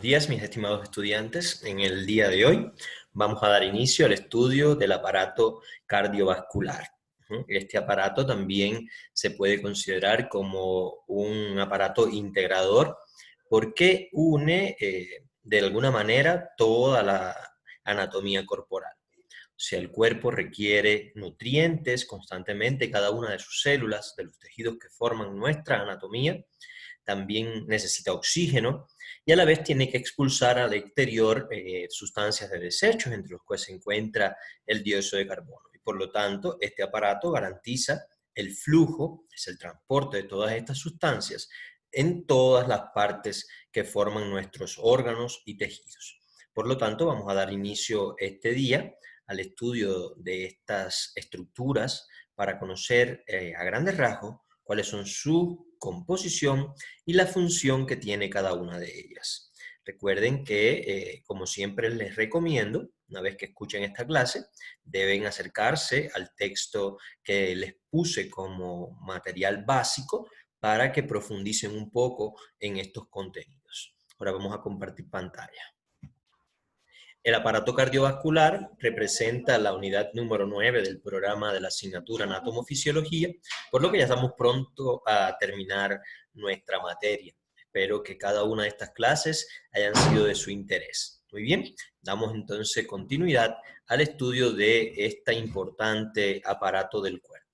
Días, mis estimados estudiantes. En el día de hoy vamos a dar inicio al estudio del aparato cardiovascular. Este aparato también se puede considerar como un aparato integrador porque une de alguna manera toda la anatomía corporal. O sea, el cuerpo requiere nutrientes constantemente, cada una de sus células, de los tejidos que forman nuestra anatomía, también necesita oxígeno y a la vez tiene que expulsar al exterior sustancias de desechos, entre los cuales se encuentra el dióxido de carbono. Y por lo tanto, este aparato garantiza el flujo, es el transporte de todas estas sustancias en todas las partes que forman nuestros órganos y tejidos. Por lo tanto, vamos a dar inicio este día al estudio de estas estructuras para conocer a grandes rasgos cuáles son su composición y la función que tiene cada una de ellas. Recuerden que, como siempre les recomiendo, una vez que escuchen esta clase, deben acercarse al texto que les puse como material básico para que profundicen un poco en estos contenidos. Ahora vamos a compartir pantalla. El aparato cardiovascular representa la unidad número 9 del programa de la asignatura Anatomofisiología, por lo que ya estamos pronto a terminar nuestra materia. Espero que cada una de estas clases hayan sido de su interés. Muy bien, damos entonces continuidad al estudio de este importante aparato del cuerpo.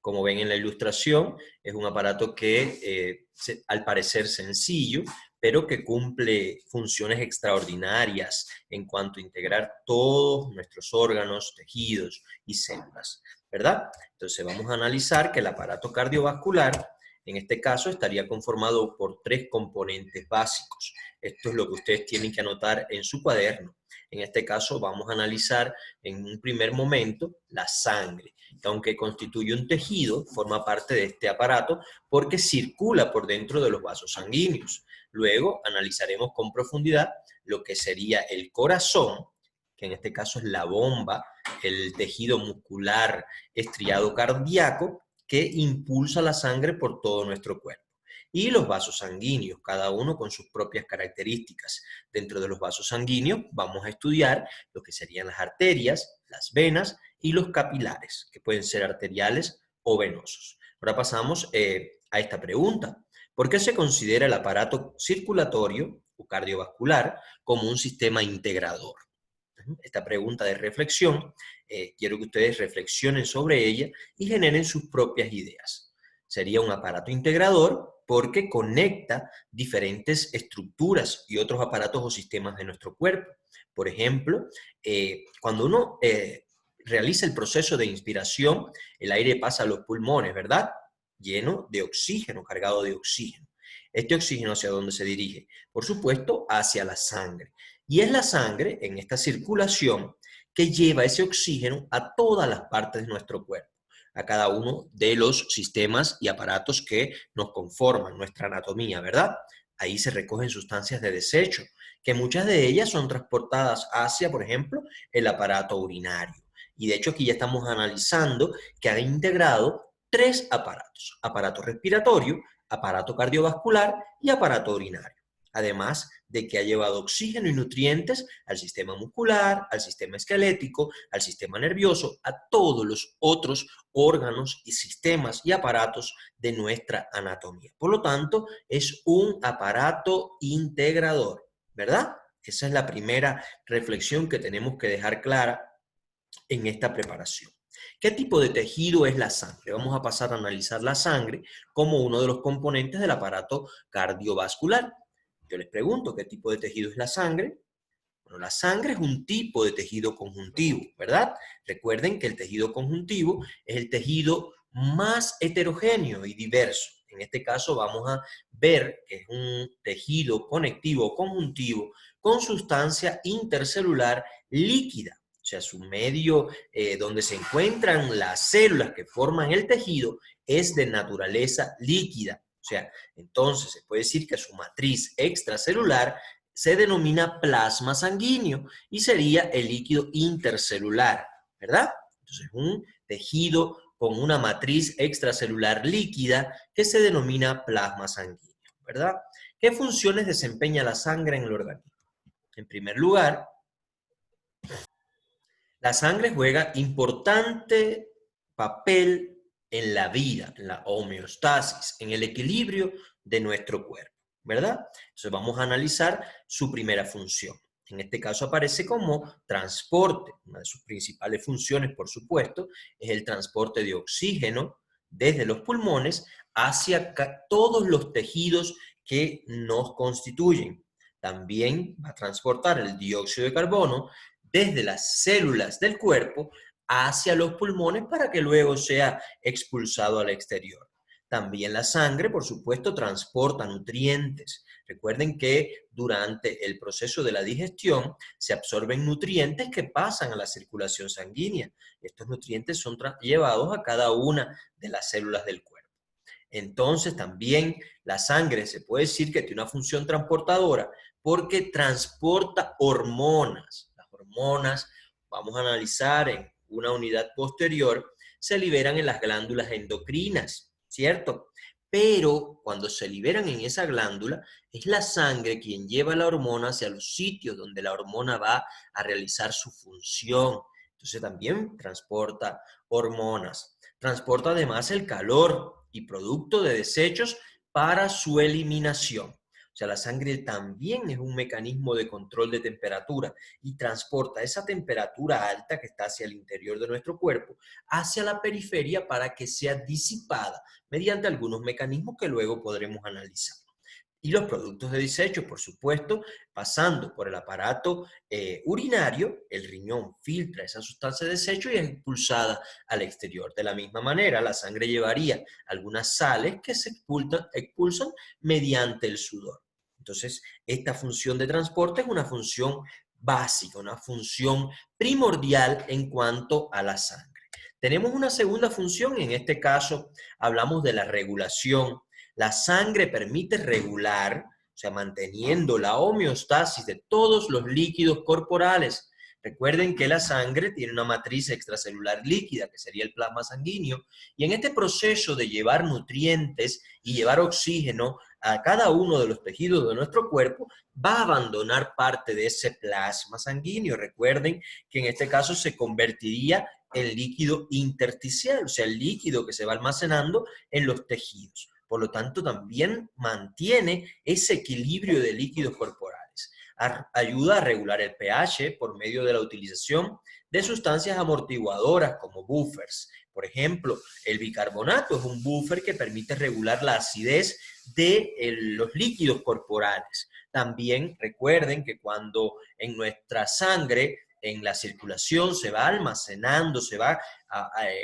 Como ven en la ilustración, es un aparato que al parecer sencillo, pero que cumple funciones extraordinarias en cuanto a integrar todos nuestros órganos, tejidos y células, ¿verdad? Entonces vamos a analizar que el aparato cardiovascular, en este caso, estaría conformado por 3 componentes básicos. Esto es lo que ustedes tienen que anotar en su cuaderno. En este caso vamos a analizar en un primer momento la sangre, que aunque constituye un tejido, forma parte de este aparato porque circula por dentro de los vasos sanguíneos. Luego analizaremos con profundidad lo que sería el corazón, que en este caso es la bomba, el tejido muscular estriado cardíaco que impulsa la sangre por todo nuestro cuerpo. Y los vasos sanguíneos, cada uno con sus propias características. Dentro de los vasos sanguíneos vamos a estudiar lo que serían las arterias, las venas y los capilares, que pueden ser arteriales o venosos. Ahora pasamos a esta pregunta. ¿Por qué se considera el aparato circulatorio o cardiovascular como un sistema integrador? Esta pregunta de reflexión, quiero que ustedes reflexionen sobre ella y generen sus propias ideas. Sería un aparato integrador porque conecta diferentes estructuras y otros aparatos o sistemas de nuestro cuerpo. Por ejemplo, cuando uno realiza el proceso de inspiración, el aire pasa a los pulmones, ¿verdad? Lleno de oxígeno, cargado de oxígeno. Este oxígeno, ¿hacia dónde se dirige? Por supuesto, hacia la sangre. Y es la sangre, en esta circulación, que lleva ese oxígeno a todas las partes de nuestro cuerpo, a cada uno de los sistemas y aparatos que nos conforman, nuestra anatomía, ¿verdad? Ahí se recogen sustancias de desecho, que muchas de ellas son transportadas hacia, por ejemplo, el aparato urinario. Y de hecho aquí ya estamos analizando que ha integrado 3 aparatos: aparato respiratorio, aparato cardiovascular y aparato urinario. Además de que ha llevado oxígeno y nutrientes al sistema muscular, al sistema esquelético, al sistema nervioso, a todos los otros órganos y sistemas y aparatos de nuestra anatomía. Por lo tanto, es un aparato integrador, ¿verdad? Esa es la primera reflexión que tenemos que dejar clara en esta preparación. ¿Qué tipo de tejido es la sangre? Vamos a pasar a analizar la sangre como uno de los componentes del aparato cardiovascular. Yo les pregunto, ¿qué tipo de tejido es la sangre? Bueno, la sangre es un tipo de tejido conjuntivo, ¿verdad? Recuerden que el tejido conjuntivo es el tejido más heterogéneo y diverso. En este caso vamos a ver que es un tejido conectivo conjuntivo con sustancia intercelular líquida. O sea, su medio donde se encuentran las células que forman el tejido es de naturaleza líquida. O sea, entonces se puede decir que su matriz extracelular se denomina plasma sanguíneo y sería el líquido intercelular, ¿verdad? Entonces, un tejido con una matriz extracelular líquida que se denomina plasma sanguíneo, ¿verdad? ¿Qué funciones desempeña la sangre en el organismo? En primer lugar, la sangre juega importante papel en la vida, en la homeostasis, en el equilibrio de nuestro cuerpo, ¿verdad? Entonces vamos a analizar su primera función. En este caso aparece como transporte. Una de sus principales funciones, por supuesto, es el transporte de oxígeno desde los pulmones hacia todos los tejidos que nos constituyen. También va a transportar el dióxido de carbono desde las células del cuerpo hacia los pulmones para que luego sea expulsado al exterior. También la sangre, por supuesto, transporta nutrientes. Recuerden que durante el proceso de la digestión se absorben nutrientes que pasan a la circulación sanguínea. Estos nutrientes son llevados a cada una de las células del cuerpo. Entonces también la sangre se puede decir que tiene una función transportadora porque transporta hormonas. Las hormonas, vamos a analizar en una unidad posterior, se liberan en las glándulas endocrinas, ¿cierto? Pero cuando se liberan en esa glándula, es la sangre quien lleva la hormona hacia los sitios donde la hormona va a realizar su función. Entonces también transporta hormonas. Transporta además el calor y producto de desechos para su eliminación. O sea, la sangre también es un mecanismo de control de temperatura y transporta esa temperatura alta que está hacia el interior de nuestro cuerpo hacia la periferia para que sea disipada mediante algunos mecanismos que luego podremos analizar. Y los productos de desecho, por supuesto, pasando por el aparato urinario, el riñón filtra esa sustancia de desecho y es expulsada al exterior. De la misma manera, la sangre llevaría algunas sales que se expulsan mediante el sudor. Entonces, esta función de transporte es una función básica, una función primordial en cuanto a la sangre. Tenemos una segunda función, en este caso hablamos de la regulación. La sangre permite regular, o sea, manteniendo la homeostasis de todos los líquidos corporales. Recuerden que la sangre tiene una matriz extracelular líquida, que sería el plasma sanguíneo, y en este proceso de llevar nutrientes y llevar oxígeno a cada uno de los tejidos de nuestro cuerpo, va a abandonar parte de ese plasma sanguíneo. Recuerden que en este caso se convertiría en líquido intersticial, o sea, el líquido que se va almacenando en los tejidos. Por lo tanto, también mantiene ese equilibrio de líquidos corporales. Ayuda a regular el pH por medio de la utilización de sustancias amortiguadoras como buffers. Por ejemplo, el bicarbonato es un buffer que permite regular la acidez de los líquidos corporales. También recuerden que cuando en nuestra sangre, en la circulación, se va almacenando, se va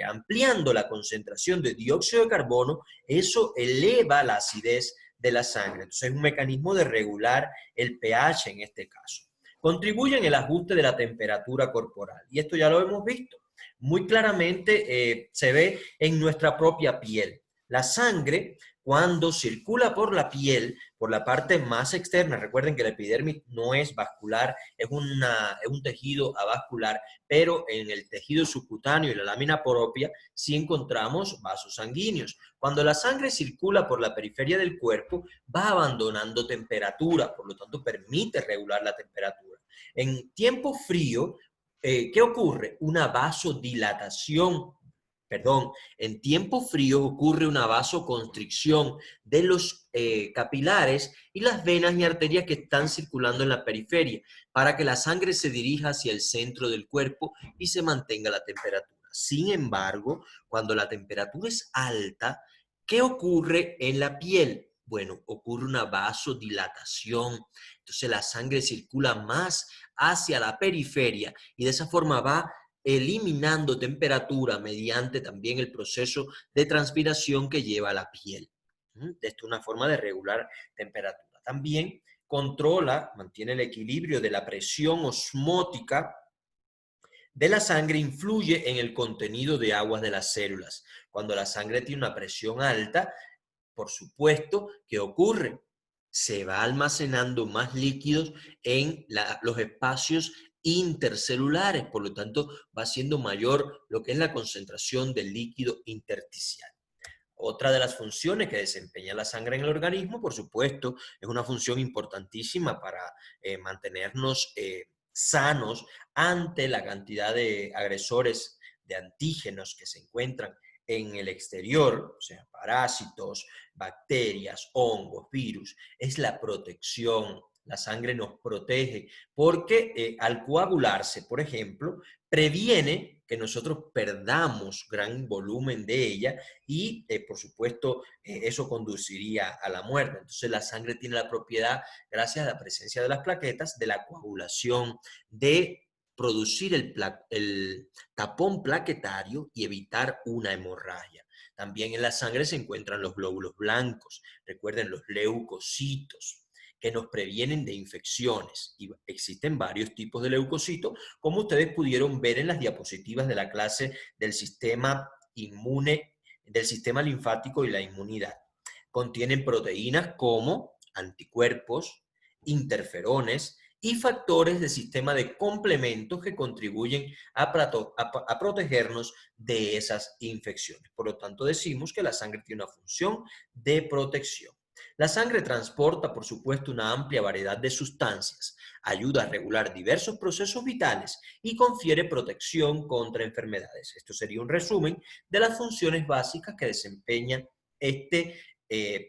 ampliando la concentración de dióxido de carbono, eso eleva la acidez de la sangre. Entonces es un mecanismo de regular el pH en este caso. Contribuye en el ajuste de la temperatura corporal. Y esto ya lo hemos visto. Muy claramente se ve en nuestra propia piel. La sangre, cuando circula por la piel, por la parte más externa, recuerden que la epidermis no es vascular, es un tejido avascular, pero en el tejido subcutáneo y la lámina propia sí encontramos vasos sanguíneos. Cuando la sangre circula por la periferia del cuerpo, va abandonando temperatura, por lo tanto permite regular la temperatura. En tiempo frío, ¿qué ocurre? Una vasodilatación. Perdón, en tiempo frío ocurre una vasoconstricción de los capilares y las venas y arterias que están circulando en la periferia para que la sangre se dirija hacia el centro del cuerpo y se mantenga la temperatura. Sin embargo, cuando la temperatura es alta, ¿qué ocurre en la piel? Bueno, ocurre una vasodilatación. Entonces la sangre circula más hacia la periferia y de esa forma va eliminando temperatura mediante también el proceso de transpiración que lleva la piel. Esta es una forma de regular temperatura. También controla, mantiene el equilibrio de la presión osmótica de la sangre, influye en el contenido de aguas de las células. Cuando la sangre tiene una presión alta, por supuesto, ¿qué ocurre? Se va almacenando más líquidos en los espacios intercelulares, por lo tanto va siendo mayor lo que es la concentración del líquido intersticial. Otra de las funciones que desempeña la sangre en el organismo, por supuesto, es una función importantísima para mantenernos sanos ante la cantidad de agresores, de antígenos que se encuentran en el exterior, o sea, parásitos, bacterias, hongos, virus. Es la protección. La sangre nos protege porque al coagularse, por ejemplo, previene que nosotros perdamos gran volumen de ella y, por supuesto, eso conduciría a la muerte. Entonces, la sangre tiene la propiedad, gracias a la presencia de las plaquetas, de la coagulación, de producir el tapón plaquetario y evitar una hemorragia. También en la sangre se encuentran los glóbulos blancos, recuerden los leucocitos, que nos previenen de infecciones. Y existen varios tipos de leucocitos, como ustedes pudieron ver en las diapositivas de la clase del sistema inmune, del sistema linfático y la inmunidad. Contienen proteínas como anticuerpos, interferones y factores del sistema de complementos que contribuyen a protegernos de esas infecciones. Por lo tanto, decimos que la sangre tiene una función de protección. La sangre transporta, por supuesto, una amplia variedad de sustancias, ayuda a regular diversos procesos vitales y confiere protección contra enfermedades. Esto sería un resumen de las funciones básicas que desempeña este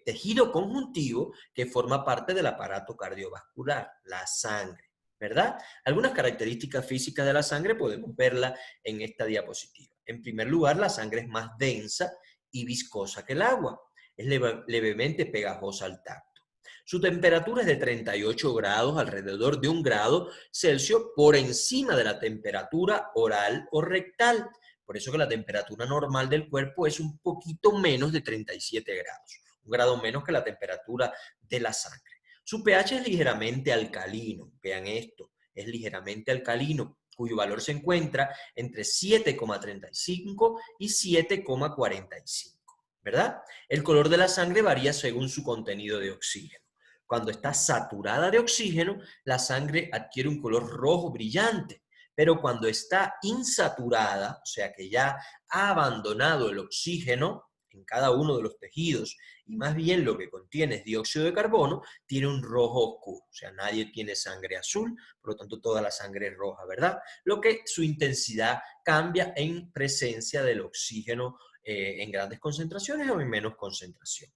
tejido conjuntivo que forma parte del aparato cardiovascular, la sangre, ¿verdad? Algunas características físicas de la sangre podemos verla en esta diapositiva. En primer lugar, la sangre es más densa y viscosa que el agua. Es levemente pegajosa al tacto. Su temperatura es de 38 grados, alrededor de 1 grado Celsius, por encima de la temperatura oral o rectal. Por eso que la temperatura normal del cuerpo es un poquito menos de 37 grados, 1 grado menos que la temperatura de la sangre. Su pH es ligeramente alcalino, vean esto, es ligeramente alcalino, cuyo valor se encuentra entre 7,35 y 7,45. ¿Verdad? El color de la sangre varía según su contenido de oxígeno. Cuando está saturada de oxígeno, la sangre adquiere un color rojo brillante, pero cuando está insaturada, o sea que ya ha abandonado el oxígeno en cada uno de los tejidos y más bien lo que contiene es dióxido de carbono, tiene un rojo oscuro. O sea, nadie tiene sangre azul, por lo tanto toda la sangre es roja, ¿verdad? Lo que su intensidad cambia en presencia del oxígeno en grandes concentraciones o en menos concentración.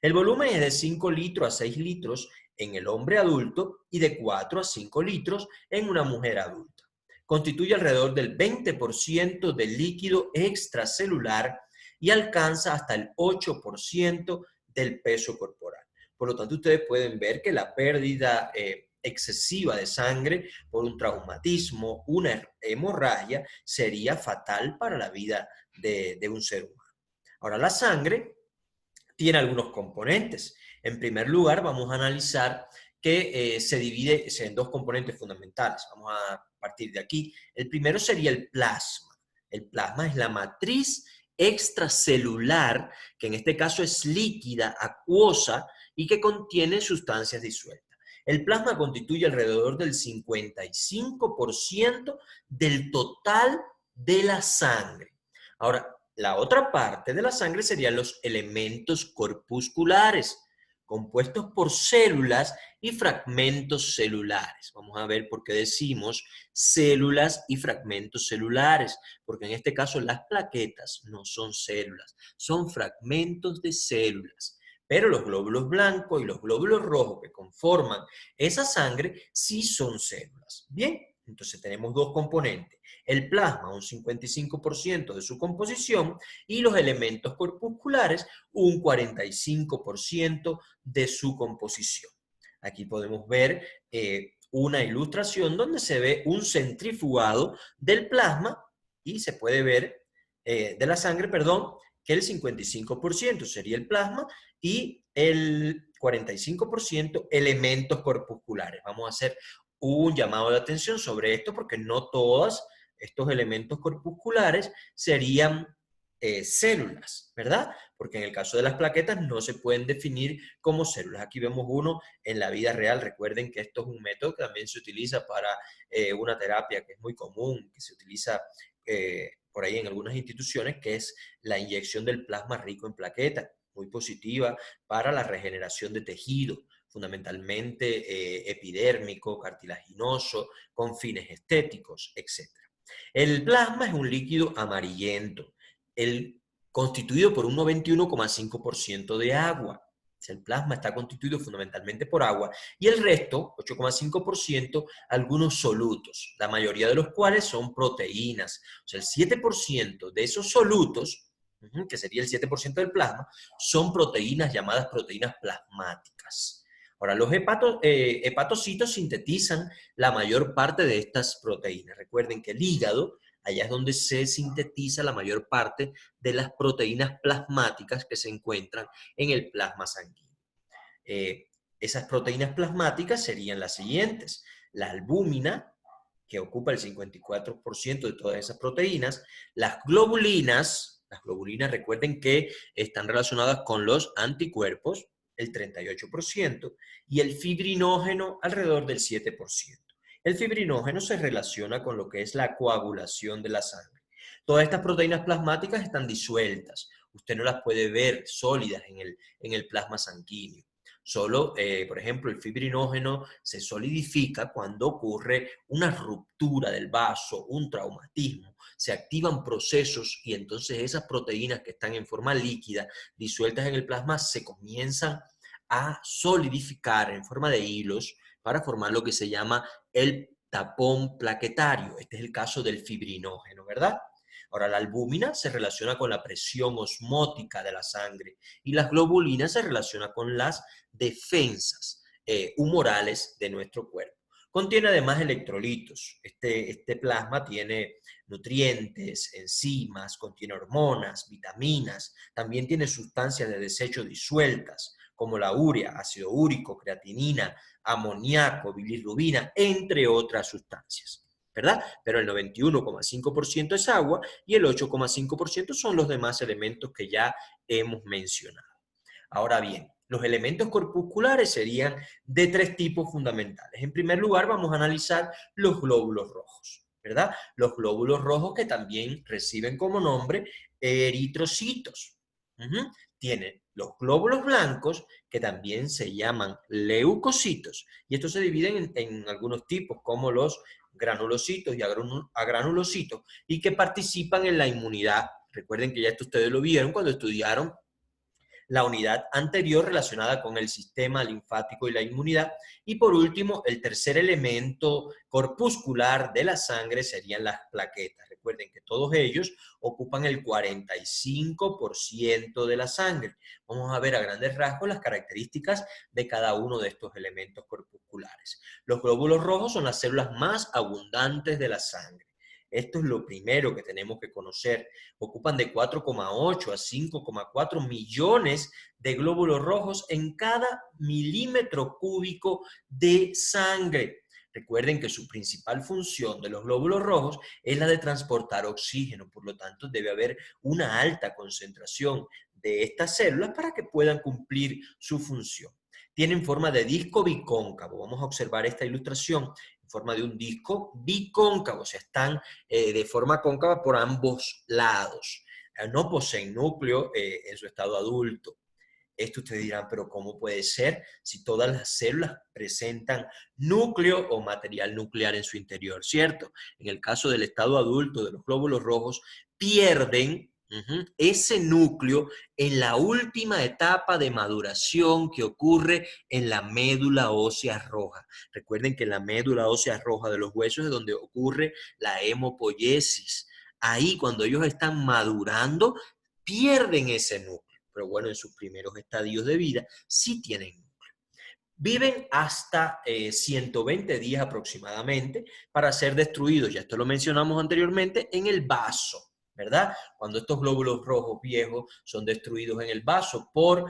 El volumen es de 5 litros a 6 litros en el hombre adulto y de 4 a 5 litros en una mujer adulta. Constituye alrededor del 20% del líquido extracelular y alcanza hasta el 8% del peso corporal. Por lo tanto, ustedes pueden ver que la pérdida excesiva de sangre por un traumatismo, una hemorragia, sería fatal para la vida de un ser humano. Ahora, la sangre tiene algunos componentes. En primer lugar, vamos a analizar que se divide en dos componentes fundamentales. Vamos a partir de aquí. El primero sería el plasma. El plasma es la matriz extracelular, que en este caso es líquida, acuosa y que contiene sustancias disueltas. El plasma constituye alrededor del 55% del total de la sangre. Ahora, la otra parte de la sangre serían los elementos corpusculares, compuestos por células y fragmentos celulares. Vamos a ver por qué decimos células y fragmentos celulares, porque en este caso las plaquetas no son células, son fragmentos de células. Pero los glóbulos blancos y los glóbulos rojos que conforman esa sangre sí son células. Bien, entonces tenemos dos componentes. El plasma, un 55% de su composición, y los elementos corpusculares, un 45% de su composición. Aquí podemos ver una ilustración donde se ve un centrifugado del plasma y se puede ver, de la sangre, perdón, que el 55% sería el plasma y el 45% elementos corpusculares. Vamos a hacer un llamado de atención sobre esto porque no todos estos elementos corpusculares serían células, ¿verdad? Porque en el caso de las plaquetas no se pueden definir como células. Aquí vemos uno en la vida real. Recuerden que esto es un método que también se utiliza para una terapia que es muy común, que se utiliza por ahí en algunas instituciones, que es la inyección del plasma rico en plaquetas, muy positiva para la regeneración de tejido, fundamentalmente epidérmico, cartilaginoso, con fines estéticos, etc. El plasma es un líquido amarillento, constituido por un 91,5% de agua. El plasma está constituido fundamentalmente por agua y el resto, 8,5%, algunos solutos, la mayoría de los cuales son proteínas. O sea, el 7% de esos solutos, que sería el 7% del plasma, son proteínas llamadas proteínas plasmáticas. Ahora, los hepatocitos sintetizan la mayor parte de estas proteínas. Recuerden que el hígado, allá es donde se sintetiza la mayor parte de las proteínas plasmáticas que se encuentran en el plasma sanguíneo. Esas proteínas plasmáticas serían las siguientes: la albúmina, que ocupa el 54% de todas esas proteínas, las globulinas recuerden que están relacionadas con los anticuerpos, el 38%, y el fibrinógeno alrededor del 7%. El fibrinógeno se relaciona con lo que es la coagulación de la sangre. Todas estas proteínas plasmáticas están disueltas. Usted no las puede ver sólidas en el plasma sanguíneo. Solo, por ejemplo, el fibrinógeno se solidifica cuando ocurre una ruptura del vaso, un traumatismo. Se activan procesos y entonces esas proteínas que están en forma líquida, disueltas en el plasma, se comienzan a solidificar en forma de hilos para formar lo que se llama el tapón plaquetario. Este es el caso del fibrinógeno, ¿verdad? Ahora, la albúmina se relaciona con la presión osmótica de la sangre y las globulinas se relacionan con las defensas humorales de nuestro cuerpo. Contiene además electrolitos. Este plasma tiene nutrientes, enzimas, contiene hormonas, vitaminas, también tiene sustancias de desecho disueltas, como la urea, ácido úrico, creatinina, amoníaco, bilirrubina, entre otras sustancias, ¿verdad? Pero el 91,5% es agua y el 8,5% son los demás elementos que ya hemos mencionado. Ahora bien, los elementos corpusculares serían de tres tipos fundamentales. En primer lugar, vamos a analizar los glóbulos rojos, ¿verdad? Los glóbulos rojos que también reciben como nombre eritrocitos. Tienen los glóbulos blancos, que también se llaman leucocitos, y estos se dividen en algunos tipos, como los granulocitos y agranulocitos, y que participan en la inmunidad. Recuerden que ya esto ustedes lo vieron cuando estudiaron la unidad anterior relacionada con el sistema linfático y la inmunidad. Y por último, el tercer elemento corpuscular de la sangre serían las plaquetas. Recuerden que todos ellos ocupan el 45% de la sangre. Vamos a ver a grandes rasgos las características de cada uno de estos elementos corpusculares. Los glóbulos rojos son las células más abundantes de la sangre. Esto es lo primero que tenemos que conocer. Ocupan de 4,8 a 5,4 millones de glóbulos rojos en cada milímetro cúbico de sangre. Recuerden que su principal función de los glóbulos rojos es la de transportar oxígeno, por lo tanto debe haber una alta concentración de estas células para que puedan cumplir su función. Tienen forma de disco bicóncavo. Vamos a observar esta ilustración en forma de un disco bicóncavo, o sea, están de forma cóncava por ambos lados. No poseen núcleo en su estado adulto. Esto ustedes dirán, pero ¿cómo puede ser si todas las células presentan núcleo o material nuclear en su interior, ¿cierto? En el caso del estado adulto de los glóbulos rojos, pierden ese núcleo en la última etapa de maduración que ocurre en la médula ósea roja. Recuerden que en la médula ósea roja de los huesos es donde ocurre la hemopoiesis. Ahí, cuando ellos están madurando, pierden ese núcleo. Pero bueno, en sus primeros estadios de vida sí tienen núcleo. Viven hasta 120 días aproximadamente para ser destruidos, ya esto lo mencionamos anteriormente, en el vaso, ¿verdad? Cuando estos glóbulos rojos viejos son destruidos en el vaso por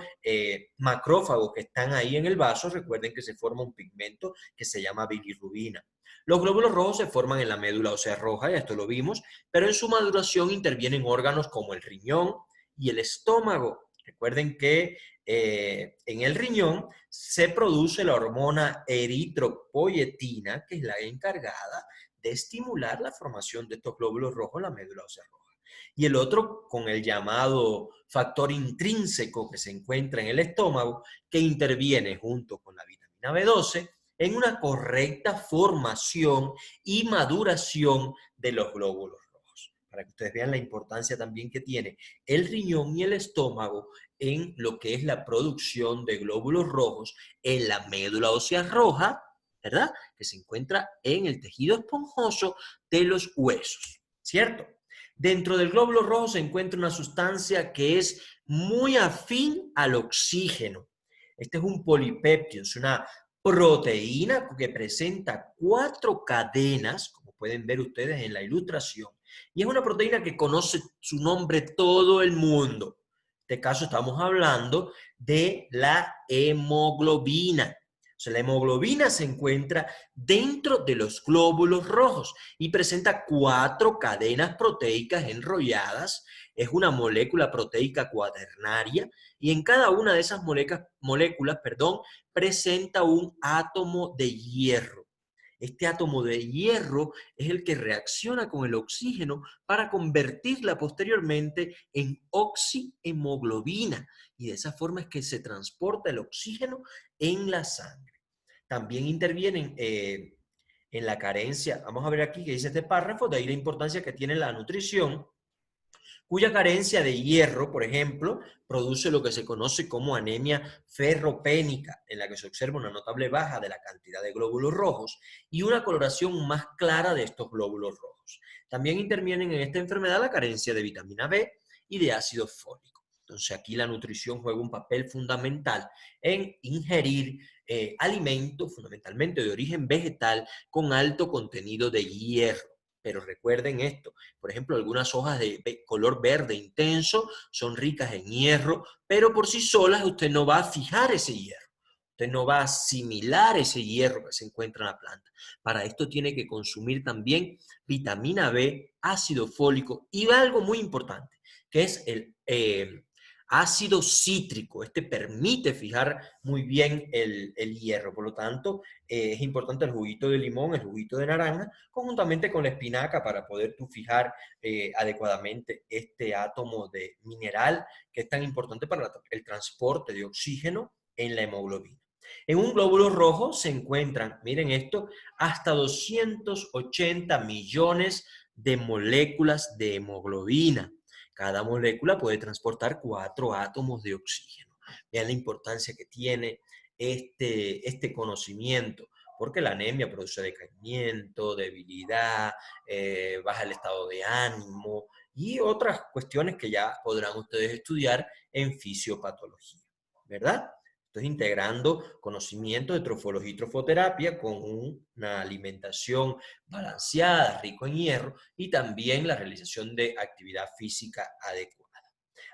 macrófagos que están ahí en el vaso, recuerden que se forma un pigmento que se llama bilirrubina. Los glóbulos rojos se forman en la médula ósea roja, ya esto lo vimos, pero en su maduración intervienen órganos como el riñón y el estómago. Recuerden que en el riñón se produce la hormona eritropoyetina, que es la encargada de estimular la formación de estos glóbulos rojos en la médula ósea roja. Y el otro con el llamado factor intrínseco que se encuentra en el estómago, que interviene junto con la vitamina B12 en una correcta formación y maduración de los glóbulos rojos. Para que ustedes vean la importancia también que tiene el riñón y el estómago en lo que es la producción de glóbulos rojos en la médula ósea roja, ¿verdad? Que se encuentra en el tejido esponjoso de los huesos, ¿cierto? Dentro del glóbulo rojo se encuentra una sustancia que es muy afín al oxígeno. Este es un polipéptido, es una proteína que presenta 4 cadenas, como pueden ver ustedes en la ilustración, y es una proteína que conoce su nombre todo el mundo. En este caso estamos hablando de la hemoglobina. O sea, la hemoglobina se encuentra dentro de los glóbulos rojos y presenta 4 cadenas proteicas enrolladas. Es una molécula proteica cuaternaria y en cada una de esas moléculas, presenta un átomo de hierro. Este átomo de hierro es el que reacciona con el oxígeno para convertirla posteriormente en oxihemoglobina. Y de esa forma es que se transporta el oxígeno en la sangre. También intervienen en la carencia. Vamos a ver aquí que dice este párrafo, de ahí la importancia que tiene la nutrición, cuya carencia de hierro, por ejemplo, produce lo que se conoce como anemia ferropénica, en la que se observa una notable baja de la cantidad de glóbulos rojos y una coloración más clara de estos glóbulos rojos. También intervienen en esta enfermedad la carencia de vitamina B y de ácido fólico. Entonces aquí la nutrición juega un papel fundamental en ingerir alimentos fundamentalmente de origen vegetal con alto contenido de hierro. Pero recuerden esto, por ejemplo, algunas hojas de color verde intenso son ricas en hierro, pero por sí solas usted no va a fijar ese hierro. Usted no va a asimilar ese hierro que se encuentra en la planta. Para esto tiene que consumir también vitamina B, ácido fólico y algo muy importante, que es el ácido cítrico. Este permite fijar muy bien el hierro. Por lo tanto, es importante el juguito de limón, el juguito de naranja, conjuntamente con la espinaca para poder tú fijar adecuadamente este átomo de mineral que es tan importante para el transporte de oxígeno en la hemoglobina. En un glóbulo rojo se encuentran, miren esto, hasta 280 millones de moléculas de hemoglobina. Cada molécula puede transportar 4 átomos de oxígeno. Vean la importancia que tiene este conocimiento, porque la anemia produce decaimiento, debilidad, baja el estado de ánimo y otras cuestiones que ya podrán ustedes estudiar en fisiopatología, ¿verdad? Entonces, integrando conocimiento de trofología y trofoterapia con una alimentación balanceada, rico en hierro, y también la realización de actividad física adecuada.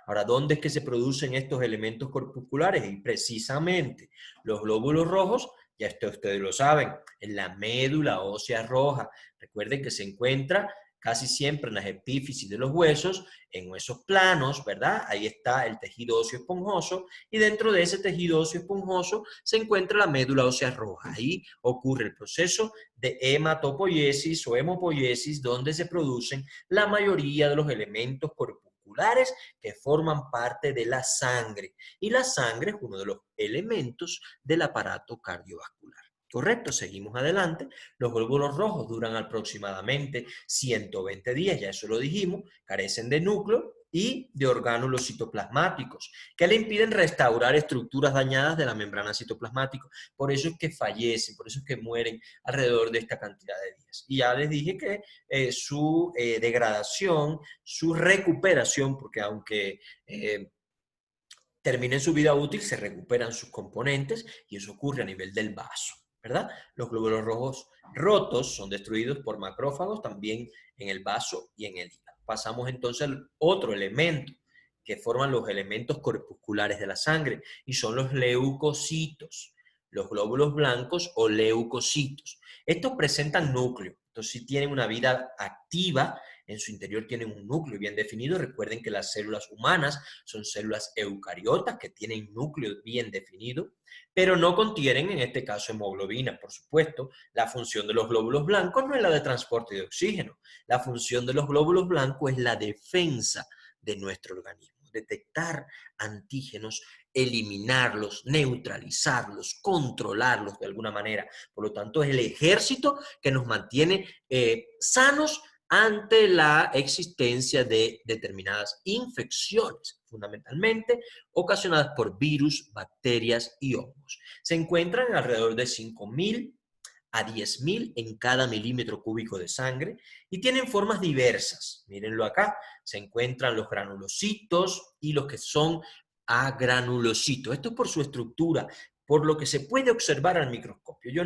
Ahora, ¿dónde es que se producen estos elementos corpusculares? Y precisamente los glóbulos rojos, ya esto ustedes lo saben, en la médula ósea roja. Recuerden que se encuentra casi siempre en las epífisis de los huesos, en huesos planos, ¿verdad? Ahí está el tejido óseo esponjoso y dentro de ese tejido óseo esponjoso se encuentra la médula ósea roja. Ahí ocurre el proceso de hematopoiesis o hemopoiesis, donde se producen la mayoría de los elementos corpusculares que forman parte de la sangre. Y la sangre es uno de los elementos del aparato cardiovascular. Correcto, seguimos adelante. Los glóbulos rojos duran aproximadamente 120 días, ya eso lo dijimos, carecen de núcleo y de orgánulos citoplasmáticos, que le impiden restaurar estructuras dañadas de la membrana citoplasmática. Por eso es que fallecen, por eso es que mueren alrededor de esta cantidad de días. Y ya les dije que su degradación, su recuperación, porque aunque terminen su vida útil, se recuperan sus componentes y eso ocurre a nivel del vaso, ¿verdad? Los glóbulos rojos rotos son destruidos por macrófagos también en el vaso y en el hígado. Pasamos entonces al otro elemento que forman los elementos corpusculares de la sangre y son los leucocitos, los glóbulos blancos o leucocitos. Estos presentan núcleo, entonces sí tienen una vida activa en su interior tienen un núcleo bien definido. Recuerden que las células humanas son células eucariotas que tienen núcleo bien definido, pero no contienen, en este caso, hemoglobina. Por supuesto, la función de los glóbulos blancos no es la de transporte de oxígeno. La función de los glóbulos blancos es la defensa de nuestro organismo, detectar antígenos, eliminarlos, neutralizarlos, controlarlos de alguna manera. Por lo tanto, es el ejército que nos mantiene sanos ante la existencia de determinadas infecciones, fundamentalmente ocasionadas por virus, bacterias y hongos. Se encuentran alrededor de 5.000 a 10.000 en cada milímetro cúbico de sangre y tienen formas diversas. Mírenlo acá, se encuentran los granulocitos y los que son agranulocitos. Esto es por su estructura, por lo que se puede observar al microscopio. Yo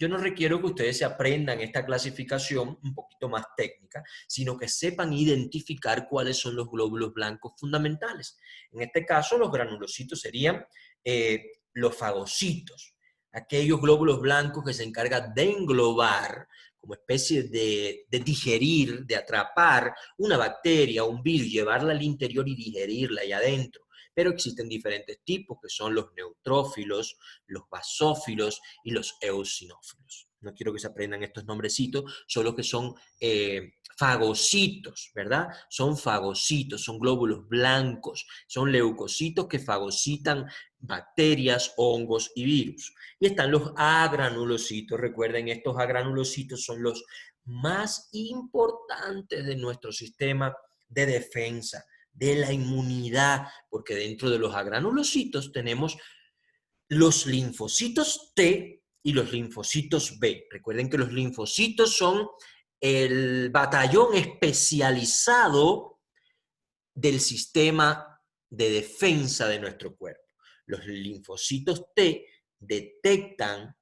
no requiero que ustedes se aprendan esta clasificación un poquito más técnica, sino que sepan identificar cuáles son los glóbulos blancos fundamentales. En este caso, los granulocitos serían los fagocitos, aquellos glóbulos blancos que se encargan de englobar, como especie de digerir, de atrapar una bacteria, un virus, llevarla al interior y digerirla ahí adentro. Pero existen diferentes tipos, que son los neutrófilos, los basófilos y los eosinófilos. No quiero que se aprendan estos nombrecitos, solo que son fagocitos, ¿verdad? Son fagocitos, son glóbulos blancos, son leucocitos que fagocitan bacterias, hongos y virus. Y están los agranulocitos. Recuerden, estos agranulocitos son los más importantes de nuestro sistema de defensa, de la inmunidad, porque dentro de los agranulocitos tenemos los linfocitos T y los linfocitos B. Recuerden que los linfocitos son el batallón especializado del sistema de defensa de nuestro cuerpo. Los linfocitos T detectan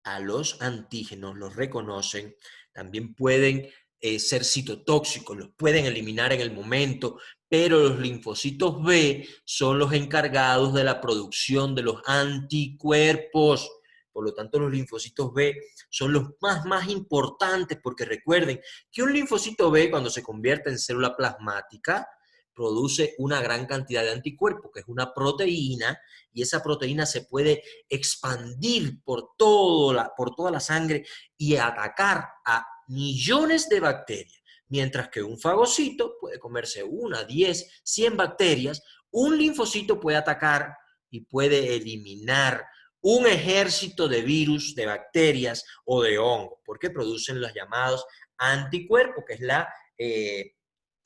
a los antígenos, los reconocen, también pueden ser citotóxicos, los pueden eliminar en el momento, pero los linfocitos B son los encargados de la producción de los anticuerpos. Por lo tanto, los linfocitos B son los más importantes, porque recuerden que un linfocito B, cuando se convierte en célula plasmática, produce una gran cantidad de anticuerpos, que es una proteína, y esa proteína se puede expandir por toda la sangre y atacar a millones de bacterias, mientras que un fagocito puede comerse 1, 10, 100 bacterias. Un linfocito puede atacar y puede eliminar un ejército de virus, de bacterias o de hongos, porque producen los llamados anticuerpos, que es la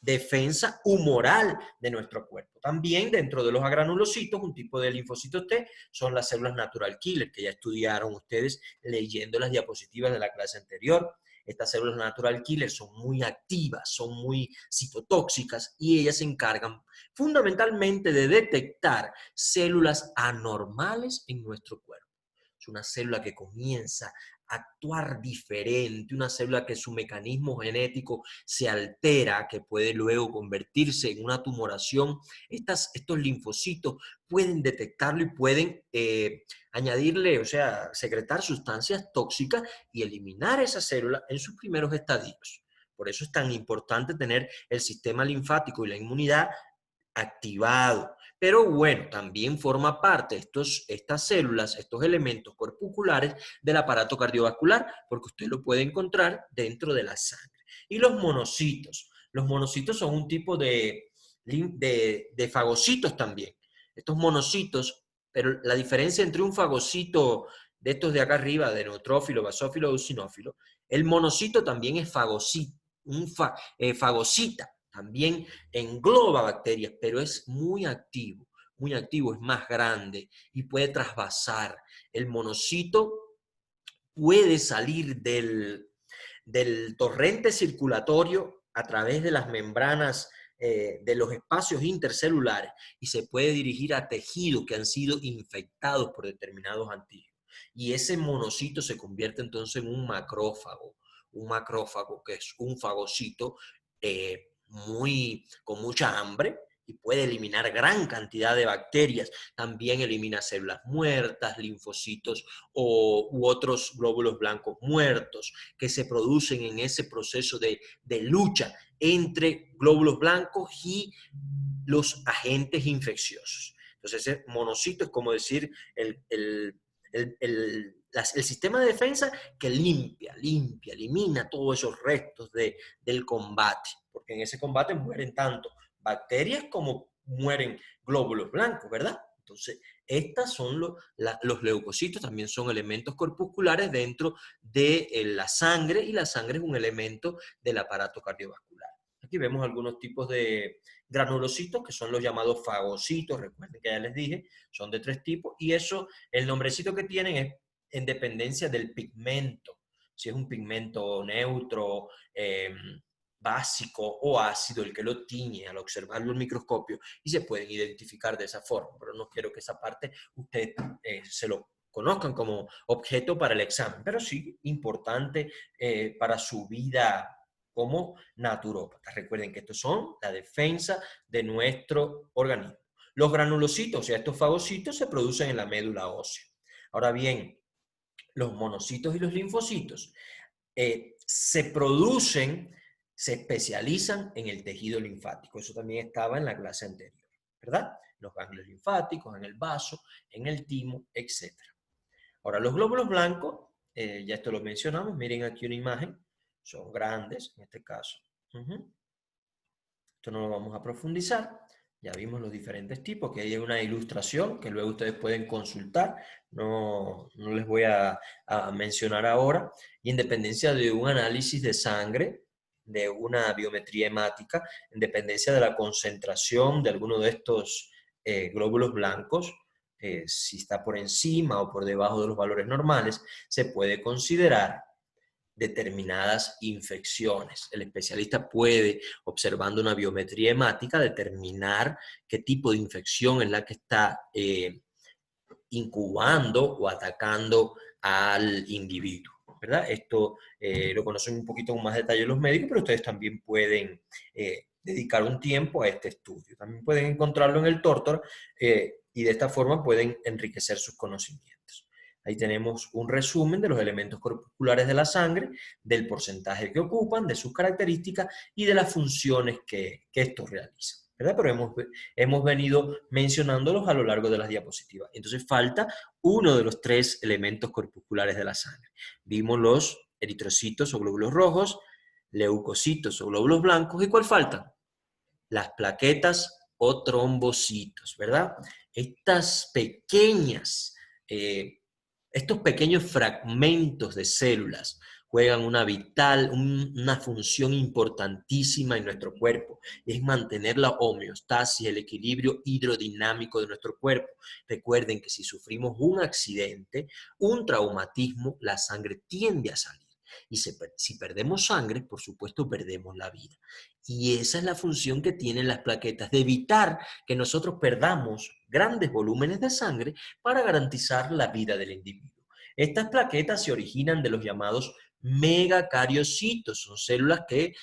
defensa humoral de nuestro cuerpo. También dentro de los agranulocitos, un tipo de linfocitos T, son las células natural killer, que ya estudiaron ustedes leyendo las diapositivas de la clase anterior. Estas células natural killer son muy activas, son muy citotóxicas y ellas se encargan fundamentalmente de detectar células anormales en nuestro cuerpo. Es una célula que comienza a actuar diferente, una célula que su mecanismo genético se altera, que puede luego convertirse en una tumoración. Estos linfocitos pueden detectarlo y pueden añadirle, o sea, secretar sustancias tóxicas y eliminar esa célula en sus primeros estadios. Por eso es tan importante tener el sistema linfático y la inmunidad activado. Pero bueno, también forma parte estas células, estos elementos corpusculares del aparato cardiovascular, porque usted lo puede encontrar dentro de la sangre. Y los monocitos. Los monocitos son un tipo de fagocitos también. Estos monocitos, pero la diferencia entre un fagocito de estos de acá arriba, de neutrófilo, basófilo o eosinófilo, el monocito también es fagocita, fagocita, también engloba bacterias, pero es muy activo, es más grande y puede trasvasar. El monocito puede salir del torrente circulatorio a través de las membranas de los espacios intercelulares y se puede dirigir a tejidos que han sido infectados por determinados antígenos. Y ese monocito se convierte entonces en un macrófago que es un fagocito con mucha hambre, y puede eliminar gran cantidad de bacterias. También elimina células muertas, linfocitos u otros glóbulos blancos muertos que se producen en ese proceso de lucha entre glóbulos blancos y los agentes infecciosos. Entonces, ese monocito es como decir el sistema de defensa que limpia, elimina todos esos restos del combate, porque en ese combate mueren tanto bacterias como mueren glóbulos blancos, ¿verdad? Entonces, estas son los leucocitos, también son elementos corpusculares dentro de la sangre, y la sangre es un elemento del aparato cardiovascular. Aquí vemos algunos tipos de granulocitos, que son los llamados fagocitos. Recuerden que ya les dije, son de 3 tipos, y eso, el nombrecito que tienen es en dependencia del pigmento, si es un pigmento neutro, básico o ácido el que lo tiñe al observarlo en el microscopio, y se pueden identificar de esa forma, pero no quiero que esa parte ustedes se lo conozcan como objeto para el examen, pero sí importante para su vida como naturópatas. Recuerden que estos son la defensa de nuestro organismo. Los granulocitos, o sea, estos fagocitos, se producen en la médula ósea. Ahora bien, los monocitos y los linfocitos se producen, se especializan en el tejido linfático. Eso también estaba en la clase anterior, ¿verdad? Los ganglios linfáticos, en el vaso, en el timo, etc. Ahora, los glóbulos blancos, ya esto lo mencionamos, miren aquí una imagen, son grandes en este caso. Esto no lo vamos a profundizar, ya vimos los diferentes tipos, que hay una ilustración que luego ustedes pueden consultar, no les voy a mencionar ahora, y en dependencia de un análisis de sangre, de una biometría hemática, en dependencia de la concentración de alguno de estos glóbulos blancos, si está por encima o por debajo de los valores normales, se puede considerar determinadas infecciones. El especialista puede, observando una biometría hemática, determinar qué tipo de infección es la que está incubando o atacando al individuo, ¿verdad? Esto lo conocen un poquito con más detalle los médicos, pero ustedes también pueden dedicar un tiempo a este estudio. También pueden encontrarlo en el Tórtora y de esta forma pueden enriquecer sus conocimientos. Ahí tenemos un resumen de los elementos corpusculares de la sangre, del porcentaje que ocupan, de sus características y de las funciones que estos realizan, ¿verdad? Pero hemos venido mencionándolos a lo largo de las diapositivas. Entonces falta uno de los 3 elementos corpusculares de la sangre. Vimos los eritrocitos o glóbulos rojos, leucocitos o glóbulos blancos, ¿y cuál falta? Las plaquetas o trombocitos, ¿verdad? Estas pequeñas, estos pequeños fragmentos de células juegan una función importantísima en nuestro cuerpo, y es mantener la homeostasis, el equilibrio hidrodinámico de nuestro cuerpo. Recuerden que si sufrimos un accidente, un traumatismo, la sangre tiende a salir. Y si perdemos sangre, por supuesto, perdemos la vida. Y esa es la función que tienen las plaquetas, de evitar que nosotros perdamos grandes volúmenes de sangre para garantizar la vida del individuo. Estas plaquetas se originan de los llamados megacariocitos, son células que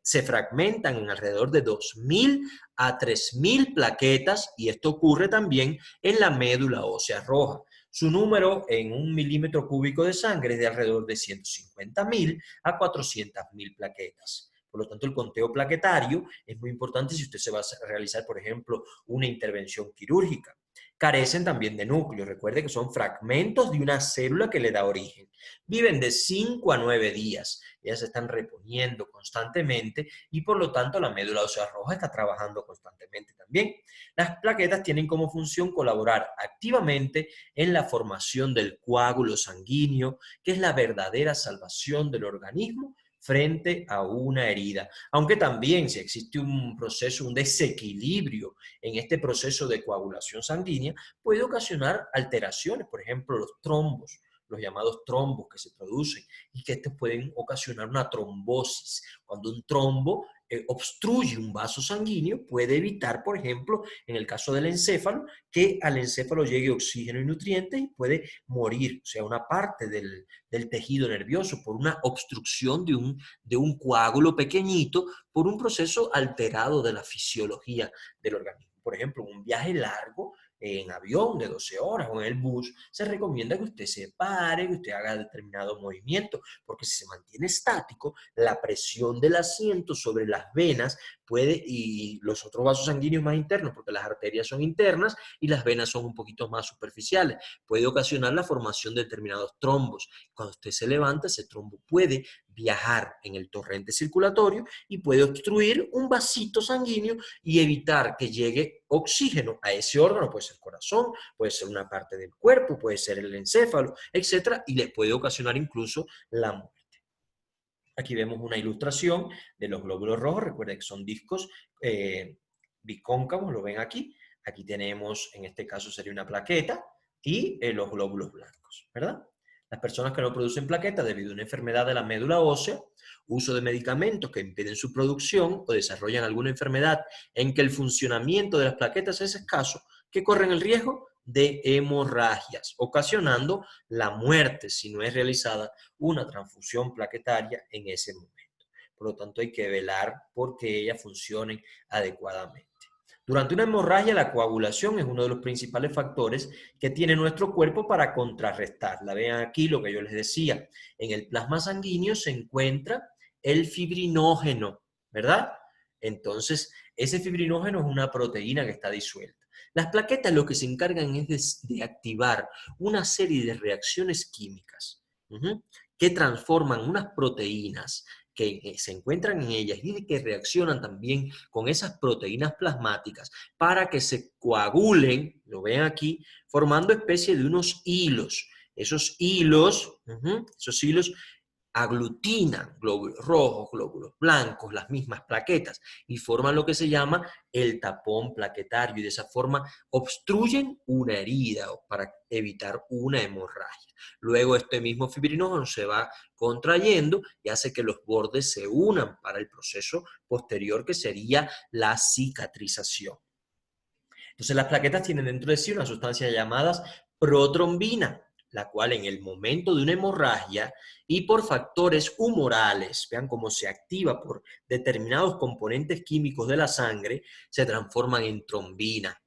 se fragmentan en alrededor de 2.000 a 3.000 plaquetas, y esto ocurre también en la médula ósea roja. Su número en 1 milímetro cúbico de sangre es de alrededor de 150.000 a 400.000 plaquetas. Por lo tanto, el conteo plaquetario es muy importante si usted se va a realizar, por ejemplo, una intervención quirúrgica. Carecen también de núcleo. Recuerde que son fragmentos de una célula que le da origen. Viven de 5 a 9 días. Ellas se están reponiendo constantemente y por lo tanto la médula ósea roja está trabajando constantemente también. Las plaquetas tienen como función colaborar activamente en la formación del coágulo sanguíneo, que es la verdadera salvación del organismo frente a una herida. Aunque también si existe un proceso, un desequilibrio en este proceso de coagulación sanguínea, puede ocasionar alteraciones, por ejemplo, los trombos, los llamados trombos que se producen, y que estos pueden ocasionar una trombosis. Cuando un trombo obstruye un vaso sanguíneo, puede evitar, por ejemplo, en el caso del encéfalo, que al encéfalo llegue oxígeno y nutrientes y puede morir, o sea, una parte del tejido nervioso por una obstrucción de un coágulo pequeñito, por un proceso alterado de la fisiología del organismo. Por ejemplo, en un viaje largo, en avión de 12 horas o en el bus, se recomienda que usted se pare, que usted haga determinado movimiento, porque si se mantiene estático, la presión del asiento sobre las venas puede, y los otros vasos sanguíneos más internos, porque las arterias son internas y las venas son un poquito más superficiales, puede ocasionar la formación de determinados trombos. Cuando usted se levanta, ese trombo puede viajar en el torrente circulatorio y puede obstruir un vasito sanguíneo y evitar que llegue oxígeno a ese órgano, puede ser el corazón, puede ser una parte del cuerpo, puede ser el encéfalo, etcétera, y le puede ocasionar incluso la muerte. Aquí vemos una ilustración de los glóbulos rojos. Recuerden que son discos bicóncavos, lo ven aquí. Aquí tenemos, en este caso sería una plaqueta y los glóbulos blancos, ¿verdad? Las personas que no producen plaquetas debido a una enfermedad de la médula ósea, uso de medicamentos que impiden su producción o desarrollan alguna enfermedad en que el funcionamiento de las plaquetas es escaso, que corren el riesgo de hemorragias, ocasionando la muerte si no es realizada una transfusión plaquetaria en ese momento. Por lo tanto, hay que velar por que ellas funcionen adecuadamente. Durante una hemorragia, la coagulación es uno de los principales factores que tiene nuestro cuerpo para contrarrestarla. Vean aquí lo que yo les decía. En el plasma sanguíneo se encuentra el fibrinógeno, ¿verdad? Entonces, ese fibrinógeno es una proteína que está disuelta. Las plaquetas lo que se encargan es de activar una serie de reacciones químicas que transforman unas proteínas que se encuentran en ellas y que reaccionan también con esas proteínas plasmáticas para que se coagulen, lo ven aquí, formando especie de unos hilos. Esos hilos aglutinan glóbulos rojos, glóbulos blancos, las mismas plaquetas, y forman lo que se llama el tapón plaquetario, y de esa forma obstruyen una herida para evitar una hemorragia. Luego este mismo fibrinógeno se va contrayendo y hace que los bordes se unan para el proceso posterior que sería la cicatrización. Entonces las plaquetas tienen dentro de sí una sustancia llamada protrombina, la cual en el momento de una hemorragia y por factores humorales, vean cómo se activa por determinados componentes químicos de la sangre, se transforman en trombina.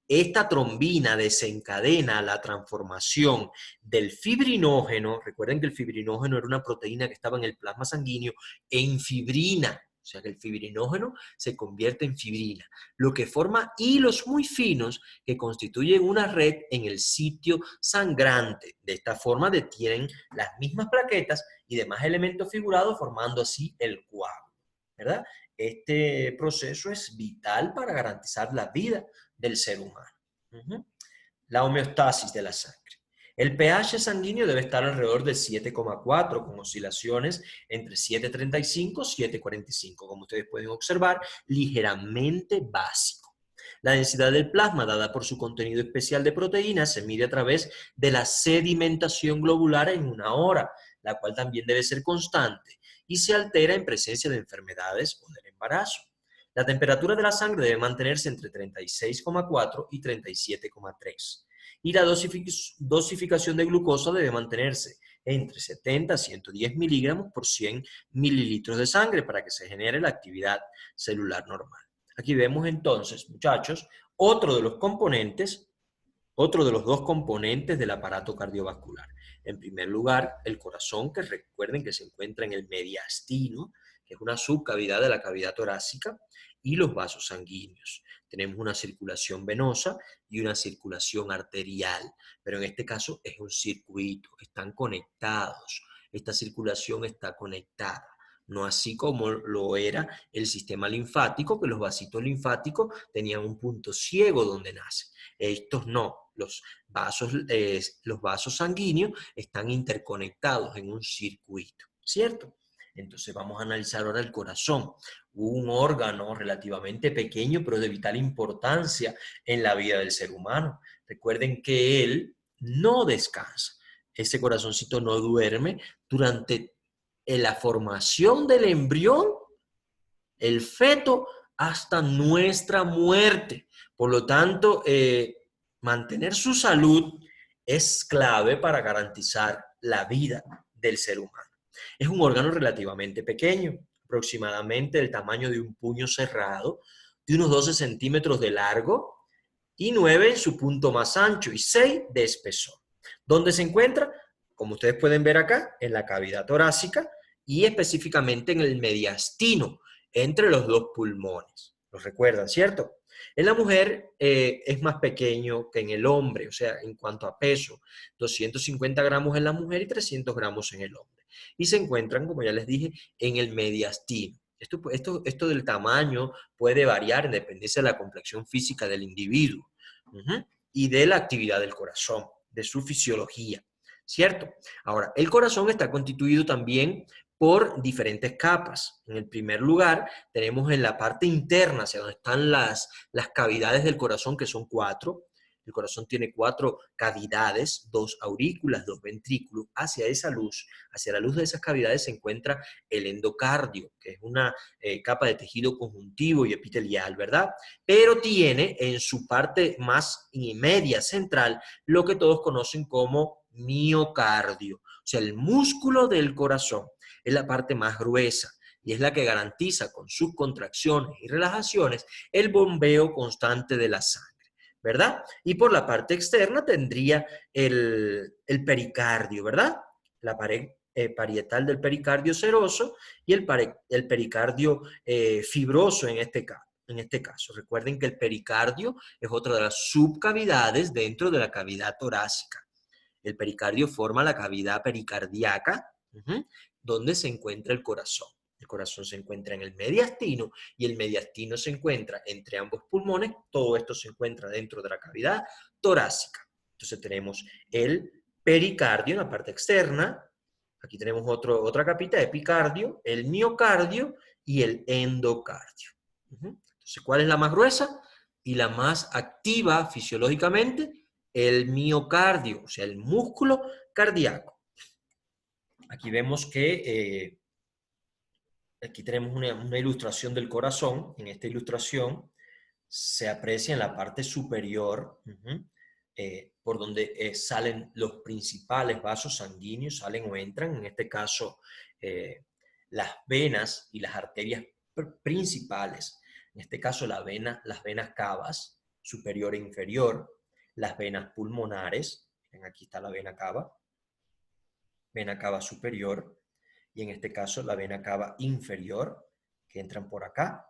Esta trombina desencadena la transformación del fibrinógeno, recuerden que el fibrinógeno era una proteína que estaba en el plasma sanguíneo, en fibrina. O sea que el fibrinógeno se convierte en fibrina, lo que forma hilos muy finos que constituyen una red en el sitio sangrante. De esta forma detienen las mismas plaquetas y demás elementos figurados, formando así el coágulo, ¿verdad? Este proceso es vital para garantizar la vida del ser humano. La homeostasis de la sangre. El pH sanguíneo debe estar alrededor de 7,4, con oscilaciones entre 7,35 y 7,45, como ustedes pueden observar, ligeramente básico. La densidad del plasma, dada por su contenido especial de proteínas, se mide a través de la sedimentación globular en una hora, la cual también debe ser constante y se altera en presencia de enfermedades o del embarazo. La temperatura de la sangre debe mantenerse entre 36,4 y 37,3. Y la dosificación de glucosa debe mantenerse entre 70 a 110 miligramos por 100 mililitros de sangre para que se genere la actividad celular normal. Aquí vemos entonces, muchachos, otro de los dos componentes del aparato cardiovascular. En primer lugar, el corazón, que recuerden que se encuentra en el mediastino, que es una subcavidad de la cavidad torácica, y los vasos sanguíneos. Tenemos una circulación venosa y una circulación arterial, pero en este caso es un circuito, están conectados. Esta circulación está conectada, no así como lo era el sistema linfático, que los vasitos linfáticos tenían un punto ciego donde nace. Estos no, los vasos sanguíneos están interconectados en un circuito, ¿cierto? Entonces vamos a analizar ahora el corazón, un órgano relativamente pequeño, pero de vital importancia en la vida del ser humano. Recuerden que él no descansa. Ese corazoncito no duerme durante la formación del embrión el feto hasta nuestra muerte. Por lo tanto, mantener su salud es clave para garantizar la vida del ser humano. Es un órgano relativamente pequeño, aproximadamente del tamaño de un puño cerrado, de unos 12 centímetros de largo y 9 en su punto más ancho y 6 de espesor. ¿Dónde se encuentra? Como ustedes pueden ver acá, en la cavidad torácica y específicamente en el mediastino, entre los dos pulmones. ¿Lo recuerdan, cierto? En la mujer es más pequeño que en el hombre, o sea, en cuanto a peso, 250 gramos en la mujer y 300 gramos en el hombre. Y se encuentran, como ya les dije, en el mediastino. Esto del tamaño puede variar en dependencia de la complexión física del individuo y de la actividad del corazón, de su fisiología, ¿cierto? Ahora, el corazón está constituido también por diferentes capas. En el primer lugar, tenemos en la parte interna, hacia donde están las cavidades del corazón, que son 4. El corazón tiene 4 cavidades, 2 aurículas, 2 ventrículos. Hacia la luz de esas cavidades se encuentra el endocardio, que es una capa de tejido conjuntivo y epitelial, ¿verdad? Pero tiene en su parte más media central lo que todos conocen como miocardio, o sea, el músculo del corazón. Es la parte más gruesa y es la que garantiza con sus contracciones y relajaciones el bombeo constante de la sangre, ¿verdad? Y por la parte externa tendría el pericardio, ¿verdad? La pared parietal del pericardio seroso y el pericardio fibroso en este caso. Recuerden que el pericardio es otra de las subcavidades dentro de la cavidad torácica. El pericardio forma la cavidad pericardíaca, donde se encuentra el corazón. El corazón se encuentra en el mediastino y el mediastino se encuentra entre ambos pulmones. Todo esto se encuentra dentro de la cavidad torácica. Entonces tenemos el pericardio en la parte externa. Aquí tenemos otra capita, epicardio, el miocardio y el endocardio. Entonces, ¿cuál es la más gruesa y la más activa fisiológicamente? El miocardio, o sea, el músculo cardíaco. Aquí vemos que aquí tenemos una ilustración del corazón. En esta ilustración se aprecia en la parte superior, por donde salen los principales vasos sanguíneos, salen o entran, en este caso las venas y las arterias principales. En este caso las venas cavas, superior e inferior, las venas pulmonares, miren, aquí está la vena cava superior, y en este caso la vena cava inferior, que entran por acá.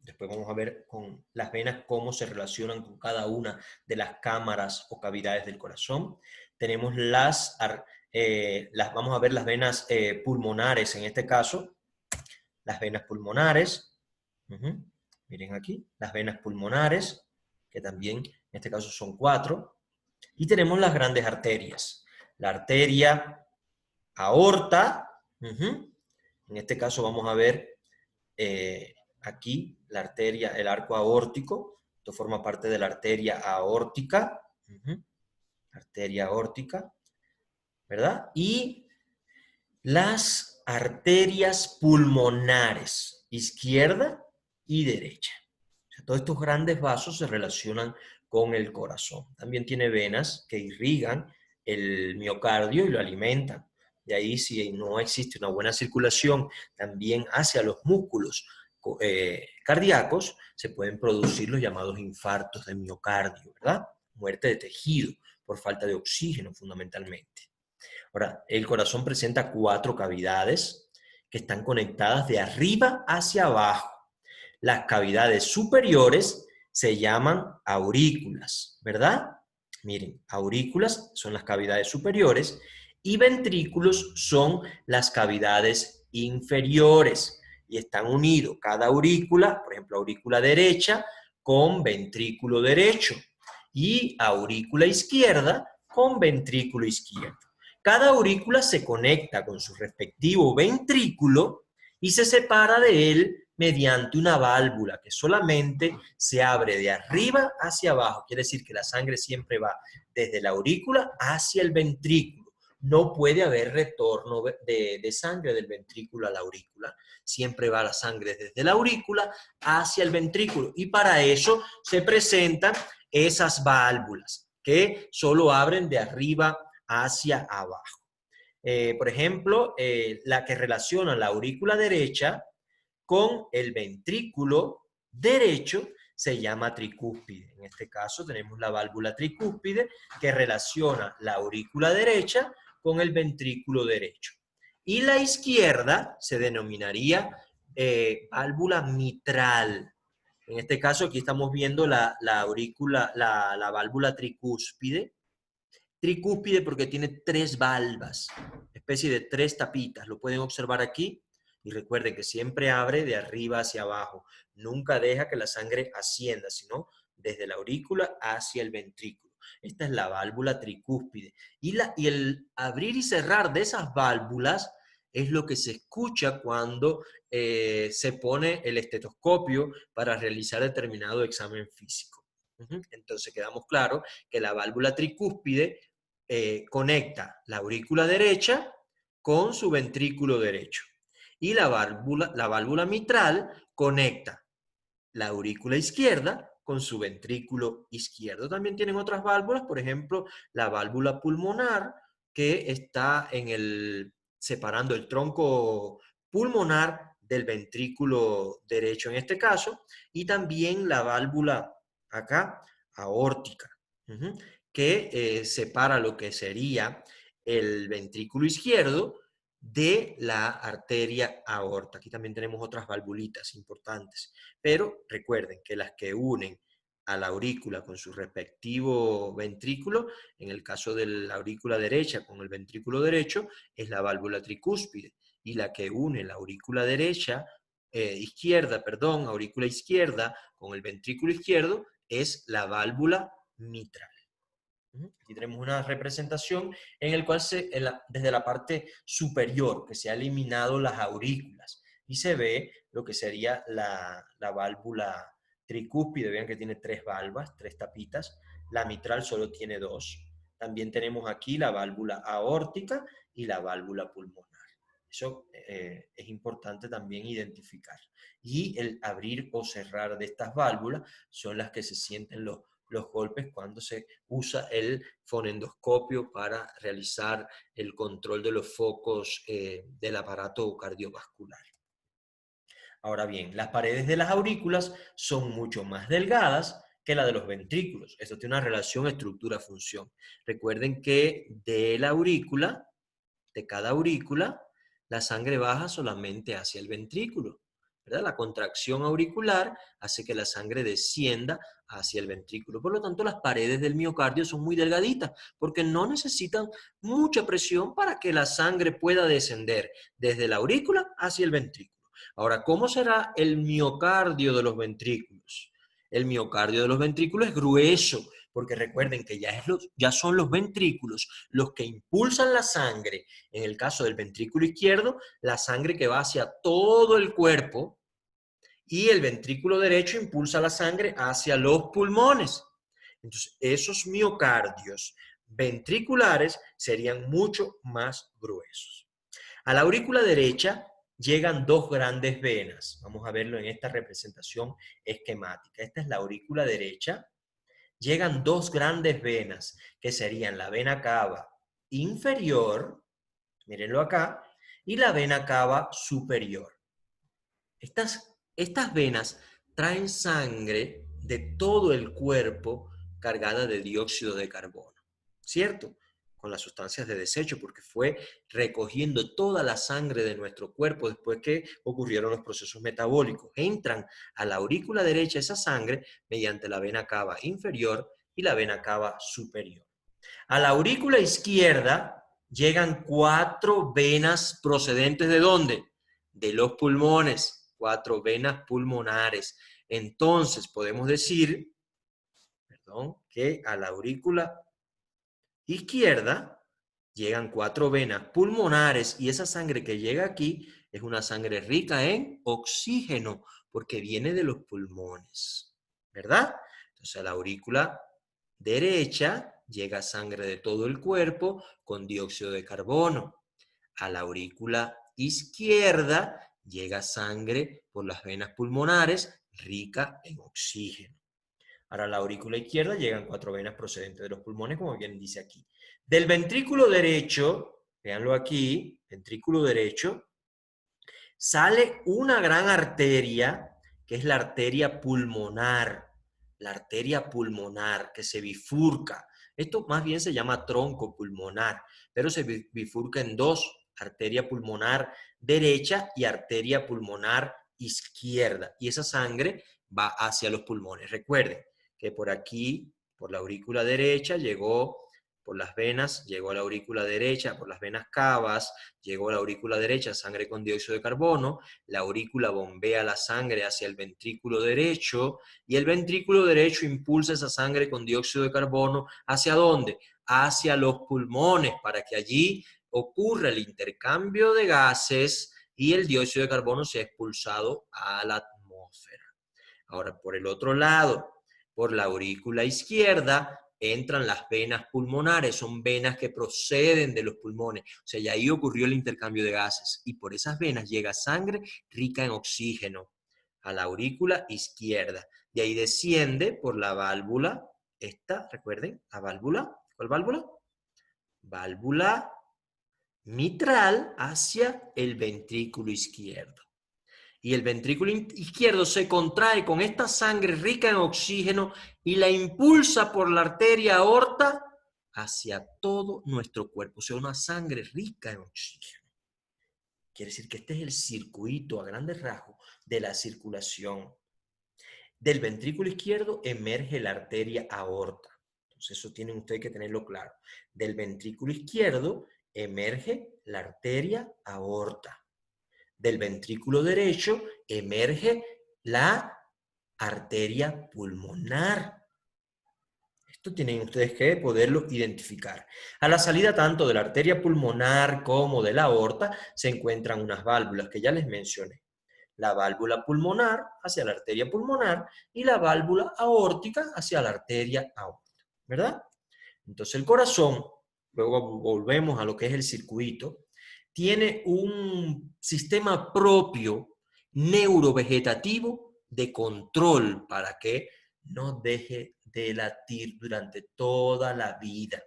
Después vamos a ver con las venas cómo se relacionan con cada una de las cámaras o cavidades del corazón. Tenemos vamos a ver las venas pulmonares en este caso, las venas pulmonares. Miren aquí, las venas pulmonares, que también en este caso son 4. Y tenemos las grandes arterias. La arteria aorta, en este caso vamos a ver aquí la arteria, el arco aórtico. Esto forma parte de la arteria aórtica. Arteria aórtica, ¿verdad? Y las arterias pulmonares, izquierda y derecha. O sea, todos estos grandes vasos se relacionan con el corazón. También tiene venas que irrigan el miocardio y lo alimentan. De ahí, si no existe una buena circulación también hacia los músculos cardíacos, se pueden producir los llamados infartos de miocardio, ¿verdad? Muerte de tejido por falta de oxígeno fundamentalmente. Ahora, el corazón presenta 4 cavidades que están conectadas de arriba hacia abajo. Las cavidades superiores se llaman aurículas, ¿verdad? Miren, aurículas son las cavidades superiores y ventrículos son las cavidades inferiores y están unidos cada aurícula, por ejemplo, aurícula derecha con ventrículo derecho y aurícula izquierda con ventrículo izquierdo. Cada aurícula se conecta con su respectivo ventrículo y se separa de él mediante una válvula que solamente se abre de arriba hacia abajo. Quiere decir que la sangre siempre va desde la aurícula hacia el ventrículo, no puede haber retorno de sangre del ventrículo a la aurícula. Siempre va la sangre desde la aurícula hacia el ventrículo. Y para eso se presentan esas válvulas que solo abren de arriba hacia abajo. Por ejemplo, la que relaciona la aurícula derecha con el ventrículo derecho se llama tricúspide. En este caso tenemos la válvula tricúspide que relaciona la aurícula derecha con el ventrículo derecho. Y la izquierda se denominaría válvula mitral. En este caso aquí estamos viendo la válvula tricúspide. Tricúspide porque tiene tres valvas, especie de tres tapitas. Lo pueden observar aquí. Y recuerden que siempre abre de arriba hacia abajo. Nunca deja que la sangre ascienda, sino desde la aurícula hacia el ventrículo. Esta es la válvula tricúspide. Y el abrir y cerrar de esas válvulas es lo que se escucha cuando se pone el estetoscopio para realizar determinado examen físico. Entonces quedamos claros que la válvula tricúspide conecta la aurícula derecha con su ventrículo derecho. Y la válvula mitral conecta la aurícula izquierda con su ventrículo izquierdo. También tienen otras válvulas, por ejemplo, la válvula pulmonar, que está separando el tronco pulmonar del ventrículo derecho en este caso, y también la válvula acá, aórtica, que separa lo que sería el ventrículo izquierdo de la arteria aorta. Aquí también tenemos otras valvulitas importantes, pero recuerden que las que unen a la aurícula con su respectivo ventrículo, en el caso de la aurícula derecha con el ventrículo derecho, es la válvula tricúspide, y la que une la aurícula derecha, aurícula izquierda con el ventrículo izquierdo, es la válvula mitral. Aquí tenemos una representación en la cual desde la parte superior que se ha eliminado las aurículas y se ve lo que sería la válvula tricúspide. Vean que tiene tres valvas, tres tapitas. La mitral solo tiene dos. También tenemos aquí la válvula aórtica y la válvula pulmonar. Eso es importante también identificar. Y el abrir o cerrar de estas válvulas son las que se sienten los golpes cuando se usa el fonendoscopio para realizar el control de los focos del aparato cardiovascular. Ahora bien, las paredes de las aurículas son mucho más delgadas que la de los ventrículos. Esto tiene una relación estructura-función. Recuerden que de la aurícula, de cada aurícula, la sangre baja solamente hacia el ventrículo, ¿verdad? La contracción auricular hace que la sangre descienda hacia el ventrículo. Por lo tanto, las paredes del miocardio son muy delgaditas porque no necesitan mucha presión para que la sangre pueda descender desde la aurícula hacia el ventrículo. Ahora, ¿cómo será el miocardio de los ventrículos? El miocardio de los ventrículos es grueso, porque recuerden que ya son los ventrículos los que impulsan la sangre. En el caso del ventrículo izquierdo, la sangre que va hacia todo el cuerpo, y el ventrículo derecho impulsa la sangre hacia los pulmones. Entonces, esos miocardios ventriculares serían mucho más gruesos. A la aurícula derecha llegan dos grandes venas. Vamos a verlo en esta representación esquemática. Esta es la aurícula derecha. Llegan dos grandes venas, que serían la vena cava inferior, mírenlo acá, y la vena cava superior. Estas venas traen sangre de todo el cuerpo cargada de dióxido de carbono, ¿cierto? Con las sustancias de desecho, porque fue recogiendo toda la sangre de nuestro cuerpo después que ocurrieron los procesos metabólicos. Entran a la aurícula derecha esa sangre mediante la vena cava inferior y la vena cava superior. A la aurícula izquierda llegan cuatro venas procedentes ¿de dónde? De los pulmones, cuatro venas pulmonares. Entonces podemos decir, que a la aurícula izquierda llegan cuatro venas pulmonares y esa sangre que llega aquí es una sangre rica en oxígeno porque viene de los pulmones, ¿verdad? Entonces a la aurícula derecha llega sangre de todo el cuerpo con dióxido de carbono. A la aurícula izquierda llega sangre por las venas pulmonares rica en oxígeno. Ahora a la aurícula izquierda llegan 4 venas procedentes de los pulmones, como bien dice aquí. Del ventrículo derecho, véanlo aquí, ventrículo derecho, sale una gran arteria, que es la arteria pulmonar, que se bifurca. Esto más bien se llama tronco pulmonar, pero se bifurca en dos, arteria pulmonar derecha y arteria pulmonar izquierda. Y esa sangre va hacia los pulmones. Recuerden que por aquí, por la aurícula derecha, llegó por las venas, llegó a la aurícula derecha, por las venas cavas, llegó a la aurícula derecha sangre con dióxido de carbono, la aurícula bombea la sangre hacia el ventrículo derecho y el ventrículo derecho impulsa esa sangre con dióxido de carbono ¿hacia dónde? Hacia los pulmones, para que allí ocurra el intercambio de gases y el dióxido de carbono sea expulsado a la atmósfera. Ahora, por el otro lado, por la aurícula izquierda, entran las venas pulmonares, son venas que proceden de los pulmones, o sea, ya ahí ocurrió el intercambio de gases, y por esas venas llega sangre rica en oxígeno a la aurícula izquierda, de ahí desciende por la válvula, esta, recuerden, la válvula, ¿cuál válvula? Válvula mitral hacia el ventrículo izquierdo. Y el ventrículo izquierdo se contrae con esta sangre rica en oxígeno y la impulsa por la arteria aorta hacia todo nuestro cuerpo. O sea, una sangre rica en oxígeno. Quiere decir que este es el circuito a grandes rasgos de la circulación. Del ventrículo izquierdo emerge la arteria aorta. Entonces eso tienen ustedes que tenerlo claro. Del ventrículo izquierdo emerge la arteria aorta. Del ventrículo derecho emerge la arteria pulmonar. Esto tienen ustedes que poderlo identificar. A la salida tanto de la arteria pulmonar como de la aorta se encuentran unas válvulas que ya les mencioné. La válvula pulmonar hacia la arteria pulmonar y la válvula aórtica hacia la arteria aórtica, ¿verdad? Entonces el corazón, luego volvemos a lo que es el circuito, tiene un sistema propio neurovegetativo de control para que no deje de latir durante toda la vida.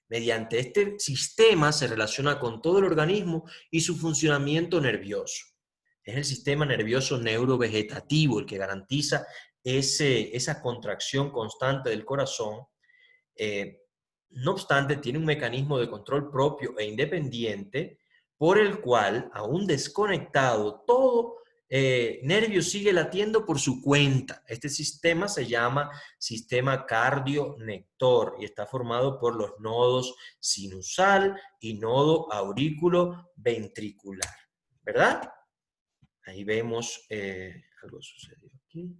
Mediante este sistema se relaciona con todo el organismo y su funcionamiento nervioso. Es el sistema nervioso neurovegetativo el que garantiza esa contracción constante del corazón. No obstante, tiene un mecanismo de control propio e independiente por el cual, aún desconectado, todo nervio sigue latiendo por su cuenta. Este sistema se llama sistema cardionector y está formado por los nodos sinusal y nodo aurículo ventricular, ¿verdad? Ahí vemos, algo sucedió aquí.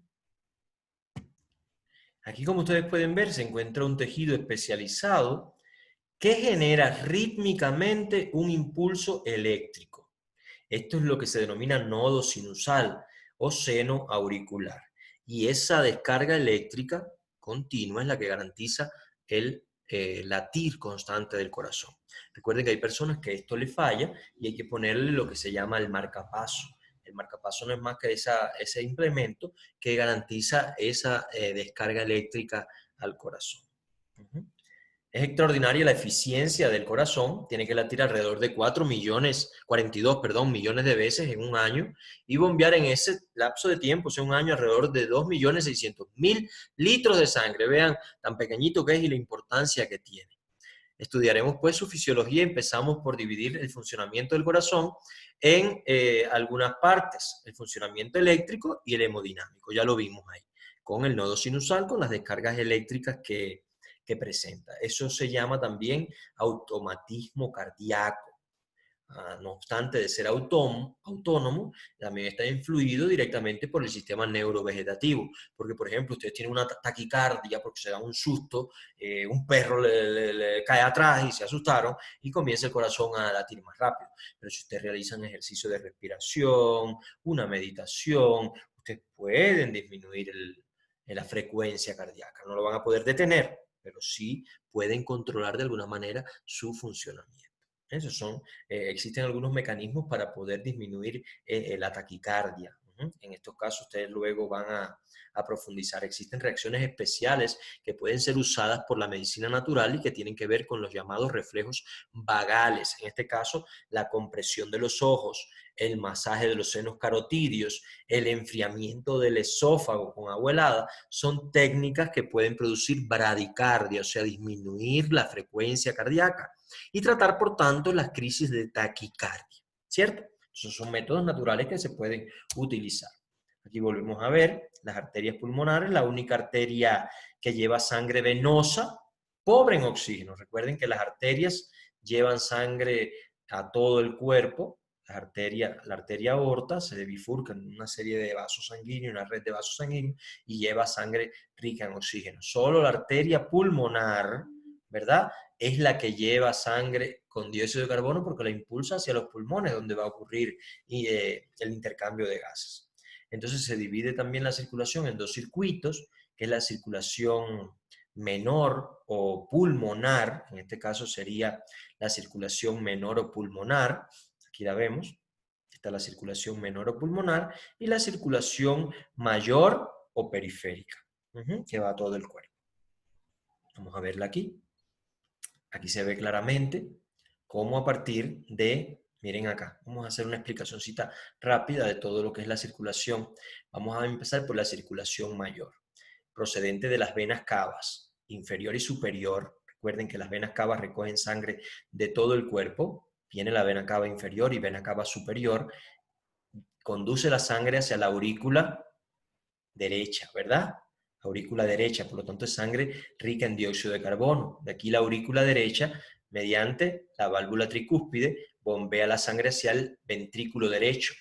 Aquí, como ustedes pueden ver, se encuentra un tejido especializado que genera rítmicamente un impulso eléctrico. Esto es lo que se denomina nodo sinusal o seno auricular. Y esa descarga eléctrica continua es la que garantiza el latir constante del corazón. Recuerden que hay personas que esto le falla y hay que ponerle lo que se llama el marcapaso. El marcapaso no es más que ese implemento que garantiza esa descarga eléctrica al corazón. Es extraordinaria la eficiencia del corazón, tiene que latir alrededor de 42 millones de veces en un año y bombear en ese lapso de tiempo, o sea, un año, alrededor de 2.600.000 litros de sangre. Vean tan pequeñito que es y la importancia que tiene. Estudiaremos pues su fisiología. Empezamos por dividir el funcionamiento del corazón en algunas partes, el funcionamiento eléctrico y el hemodinámico, ya lo vimos ahí, con el nodo sinusal, con las descargas eléctricas que presenta. Eso se llama también automatismo cardíaco. No obstante de ser autónomo, también está influido directamente por el sistema neurovegetativo. Porque, por ejemplo, ustedes tienen una taquicardia porque se da un susto, un perro le cae atrás y se asustaron y comienza el corazón a latir más rápido. Pero si ustedes realizan ejercicio de respiración, una meditación, ustedes pueden disminuir la frecuencia cardíaca, no lo van a poder detener. pero sí pueden controlar de alguna manera su funcionamiento. Existen algunos mecanismos para poder disminuir la taquicardia. En estos casos ustedes luego van a profundizar. Existen reacciones especiales que pueden ser usadas por la medicina natural y que tienen que ver con los llamados reflejos vagales. En este caso, la compresión de los ojos, el masaje de los senos carotídeos, el enfriamiento del esófago con agua helada, son técnicas que pueden producir bradicardia, o sea, disminuir la frecuencia cardíaca y tratar, por tanto, las crisis de taquicardia, ¿cierto? Esos son métodos naturales que se pueden utilizar. Aquí volvemos a ver las arterias pulmonares, la única arteria que lleva sangre venosa, pobre en oxígeno. Recuerden que las arterias llevan sangre a todo el cuerpo. La arteria aorta se bifurca en una serie de vasos sanguíneos, una red de vasos sanguíneos, y lleva sangre rica en oxígeno. Solo la arteria pulmonar, ¿verdad?, es la que lleva sangre con dióxido de carbono porque la impulsa hacia los pulmones, donde va a ocurrir el intercambio de gases. Entonces se divide también la circulación en dos circuitos, que es la circulación menor o pulmonar, en este caso sería la circulación menor o pulmonar, aquí la vemos, está la circulación menor o pulmonar, y la circulación mayor o periférica, que va a todo el cuerpo. Vamos a verla aquí. Aquí se ve claramente cómo a partir de, miren acá, vamos a hacer una explicacióncita rápida de todo lo que es la circulación. Vamos a empezar por la circulación mayor, procedente de las venas cavas, inferior y superior. Recuerden que las venas cavas recogen sangre de todo el cuerpo. Viene la vena cava inferior y vena cava superior. Conduce la sangre hacia la aurícula derecha, ¿verdad? Aurícula derecha, por lo tanto es sangre rica en dióxido de carbono. De aquí la aurícula derecha, mediante la válvula tricúspide, bombea la sangre hacia el ventrículo derecho.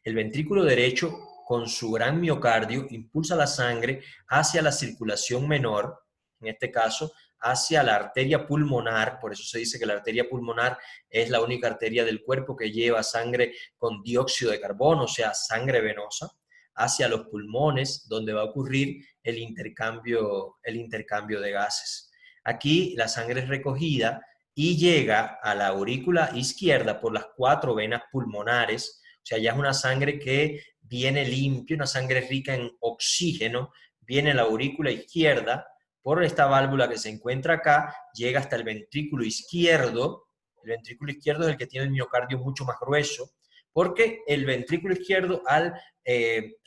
El ventrículo derecho, con su gran miocardio, impulsa la sangre hacia la circulación menor, en este caso, hacia la arteria pulmonar. Por eso se dice que la arteria pulmonar es la única arteria del cuerpo que lleva sangre con dióxido de carbono, o sea, sangre venosa, hacia los pulmones, donde va a ocurrir el intercambio de gases. Aquí la sangre es recogida y llega a la aurícula izquierda por las 4 venas pulmonares. O sea, ya es una sangre que viene limpia, una sangre rica en oxígeno, viene a la aurícula izquierda, por esta válvula que se encuentra acá, llega hasta el ventrículo izquierdo. El ventrículo izquierdo es el que tiene el miocardio mucho más grueso, porque el ventrículo izquierdo, al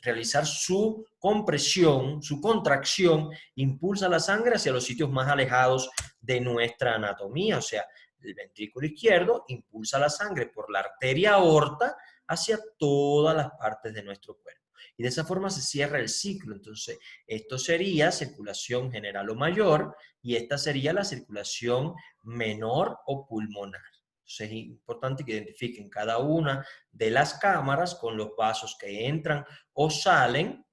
realizar su compresión, su contracción, impulsa la sangre hacia los sitios más alejados de nuestra anatomía. O sea, el ventrículo izquierdo impulsa la sangre por la arteria aorta hacia todas las partes de nuestro cuerpo. Y de esa forma se cierra el ciclo. Entonces, esto sería circulación general o mayor, y esta sería la circulación menor o pulmonar. Entonces, es importante que identifiquen cada una de las cámaras con los vasos que entran o salen,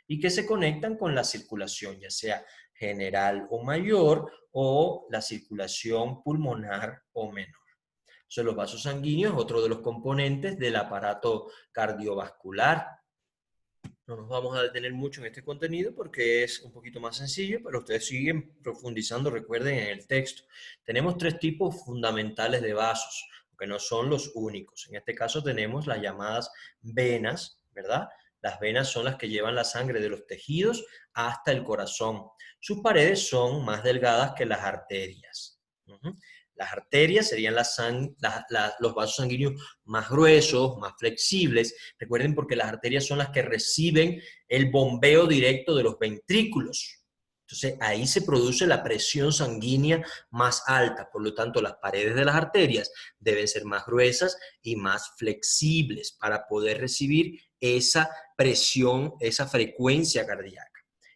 y que se conectan con la circulación, ya sea general o mayor, o la circulación pulmonar o menor. Entonces, los vasos sanguíneos es otro de los componentes del aparato cardiovascular. No nos vamos a detener mucho en este contenido porque es un poquito más sencillo, pero ustedes siguen profundizando, recuerden, en el texto. Tenemos 3 tipos fundamentales de vasos, que no son los únicos. En este caso tenemos las llamadas venas, ¿verdad? Las venas son las que llevan la sangre de los tejidos hasta el corazón. Sus paredes son más delgadas que las arterias. Las arterias serían los vasos sanguíneos más gruesos, más flexibles. Recuerden, porque las arterias son las que reciben el bombeo directo de los ventrículos. Entonces, ahí se produce la presión sanguínea más alta. Por lo tanto, las paredes de las arterias deben ser más gruesas y más flexibles para poder recibir esa presión, esa frecuencia cardíaca.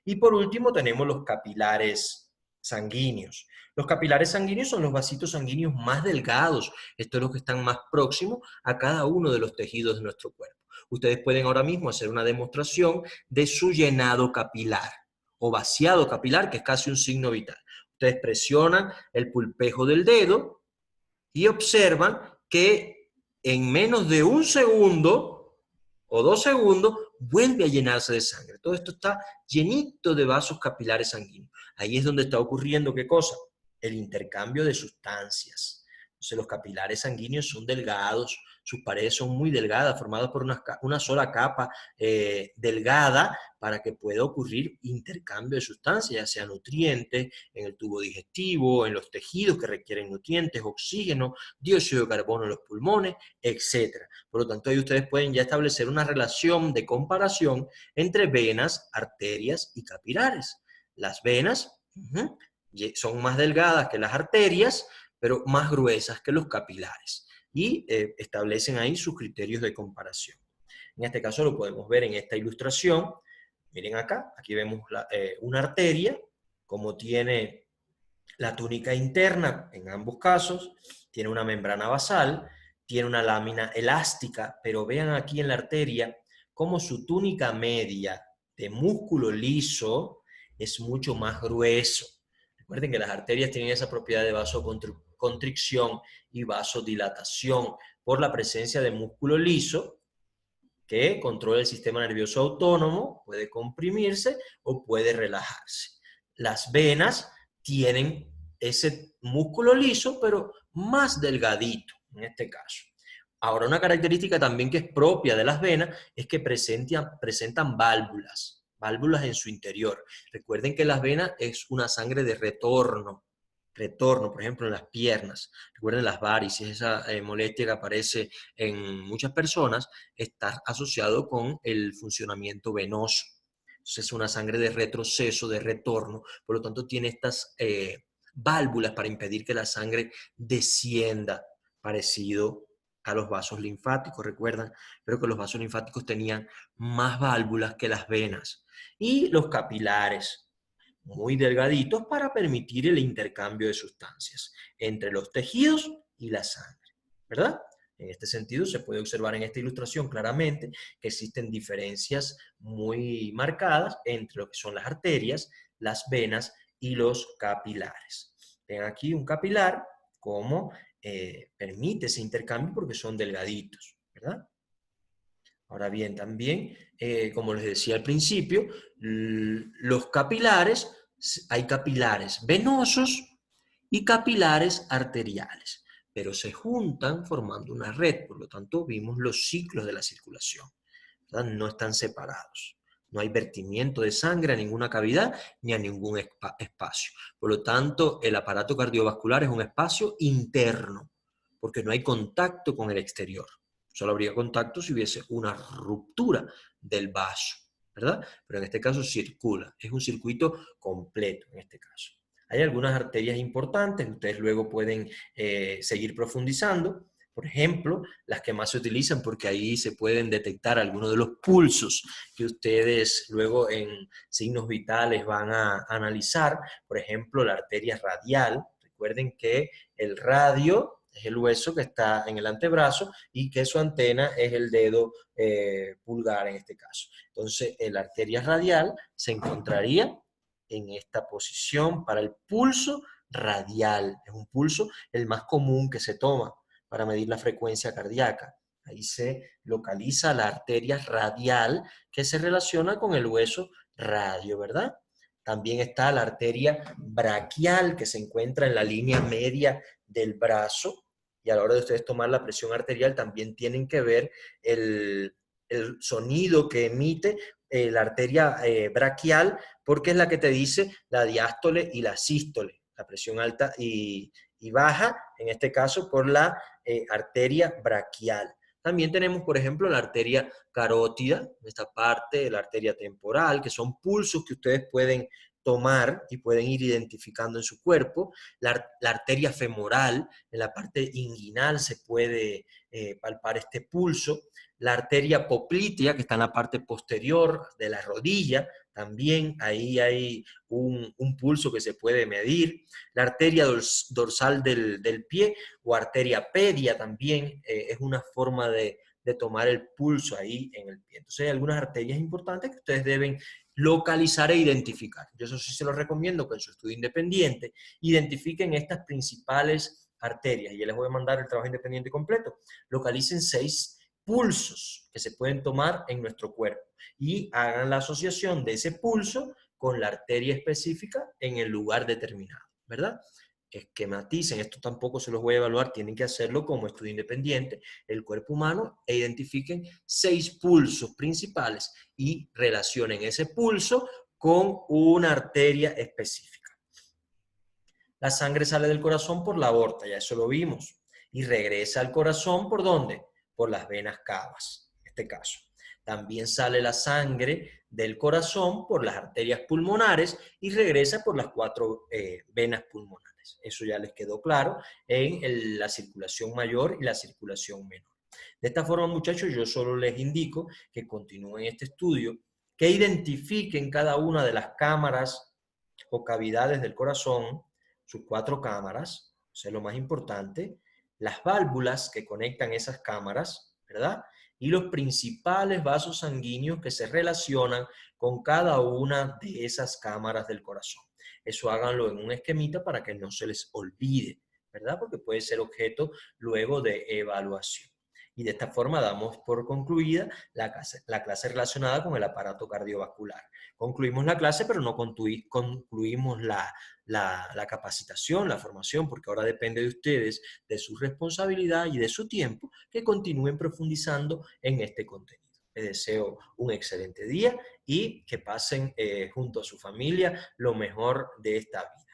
Y por último, tenemos los capilares sanguíneos. Los capilares sanguíneos son los vasitos sanguíneos más delgados. Estos son los que están más próximos a cada uno de los tejidos de nuestro cuerpo. Ustedes pueden ahora mismo hacer una demostración de su llenado capilar o vaciado capilar, que es casi un signo vital. Ustedes presionan el pulpejo del dedo y observan que en menos de 1 segundo o 2 segundos vuelve a llenarse de sangre. Todo esto está llenito de vasos capilares sanguíneos. Ahí es donde está ocurriendo, ¿qué cosa? El intercambio de sustancias. Entonces los capilares sanguíneos son delgados, sus paredes son muy delgadas, formadas por una sola capa delgada, para que pueda ocurrir intercambio de sustancias, ya sea nutrientes en el tubo digestivo, en los tejidos que requieren nutrientes, oxígeno, dióxido de carbono en los pulmones, etc. Por lo tanto, ahí ustedes pueden ya establecer una relación de comparación entre venas, arterias y capilares. Las venas son más delgadas que las arterias, pero más gruesas que los capilares. Y establecen ahí sus criterios de comparación. En este caso lo podemos ver en esta ilustración. Miren acá, aquí vemos una arteria, como tiene la túnica interna en ambos casos, tiene una membrana basal, tiene una lámina elástica, pero vean aquí en la arteria cómo su túnica media de músculo liso es mucho más grueso. Recuerden que las arterias tienen esa propiedad de vasoconstricción y vasodilatación por la presencia de músculo liso que controla el sistema nervioso autónomo, puede comprimirse o puede relajarse. Las venas tienen ese músculo liso, pero más delgadito en este caso. Ahora, una característica también que es propia de las venas es que presentan válvulas en su interior. Recuerden que las venas es una sangre de retorno, por ejemplo, en las piernas. Recuerden las varices, esa molestia que aparece en muchas personas, está asociado con el funcionamiento venoso. Entonces es una sangre de retroceso, de retorno, por lo tanto tiene estas válvulas para impedir que la sangre descienda, parecido a los vasos linfáticos, recuerdan, pero que los vasos linfáticos tenían más válvulas que las venas. Y los capilares, muy delgaditos para permitir el intercambio de sustancias entre los tejidos y la sangre, ¿verdad? En este sentido, se puede observar en esta ilustración claramente que existen diferencias muy marcadas entre lo que son las arterias, las venas y los capilares. Ven aquí un capilar como permite ese intercambio porque son delgaditos, ¿verdad? Ahora bien, también, como les decía al principio, los capilares, hay capilares venosos y capilares arteriales, pero se juntan formando una red, por lo tanto vimos los ciclos de la circulación, ¿verdad? No están separados. No hay vertimiento de sangre a ninguna cavidad ni a ningún espacio. Por lo tanto, el aparato cardiovascular es un espacio interno, porque no hay contacto con el exterior. Solo habría contacto si hubiese una ruptura del vaso, ¿verdad? Pero en este caso circula, es un circuito completo en este caso. Hay algunas arterias importantes, ustedes luego pueden seguir profundizando. Por ejemplo, las que más se utilizan porque ahí se pueden detectar algunos de los pulsos que ustedes luego en signos vitales van a analizar. Por ejemplo, la arteria radial. Recuerden que el radio es el hueso que está en el antebrazo y que su antena es el dedo pulgar en este caso. Entonces, la arteria radial se encontraría en esta posición para el pulso radial. Es un pulso el más común que se toma para medir la frecuencia cardíaca. Ahí se localiza la arteria radial que se relaciona con el hueso radio, ¿verdad? También está la arteria braquial que se encuentra en la línea media del brazo, y a la hora de ustedes tomar la presión arterial también tienen que ver el sonido que emite la arteria braquial, porque es la que te dice la diástole y la sístole, la presión alta y baja, en este caso por la arteria braquial. También tenemos, por ejemplo, la arteria carótida, esta parte de la arteria temporal, que son pulsos que ustedes pueden tomar y pueden ir identificando en su cuerpo. La arteria femoral, en la parte inguinal se puede palpar este pulso. La arteria poplitea, que está en la parte posterior de la rodilla, también ahí hay un pulso que se puede medir. La arteria dorsal del pie o arteria pedia también es una forma de tomar el pulso ahí en el pie. Entonces hay algunas arterias importantes que ustedes deben localizar e identificar. Yo eso sí se los recomiendo que en su estudio independiente identifiquen estas principales arterias. Y ya les voy a mandar el trabajo independiente completo. Localicen 6 pulsos que se pueden tomar en nuestro cuerpo y hagan la asociación de ese pulso con la arteria específica en el lugar determinado, ¿verdad? Esquematicen, esto tampoco se los voy a evaluar, tienen que hacerlo como estudio independiente, el cuerpo humano, e identifiquen 6 pulsos principales y relacionen ese pulso con una arteria específica. La sangre sale del corazón por la aorta, ya eso lo vimos, y regresa al corazón ¿por dónde? Por las venas cavas, en este caso. También sale la sangre del corazón por las arterias pulmonares y regresa por las 4 venas pulmonares. Eso ya les quedó claro en la circulación mayor y la circulación menor. De esta forma, muchachos, yo solo les indico que continúen este estudio, que identifiquen cada una de las cámaras o cavidades del corazón, sus 4 cámaras, eso es lo más importante, las válvulas que conectan esas cámaras, ¿verdad? Y los principales vasos sanguíneos que se relacionan con cada una de esas cámaras del corazón. Eso háganlo en un esquemita para que no se les olvide, ¿verdad? Porque puede ser objeto luego de evaluación. Y de esta forma damos por concluida la clase relacionada con el aparato cardiovascular. Concluimos la clase, pero no concluimos la capacitación, la formación, porque ahora depende de ustedes, de su responsabilidad y de su tiempo, que continúen profundizando en este contenido. Les deseo un excelente día y que pasen junto a su familia lo mejor de esta vida.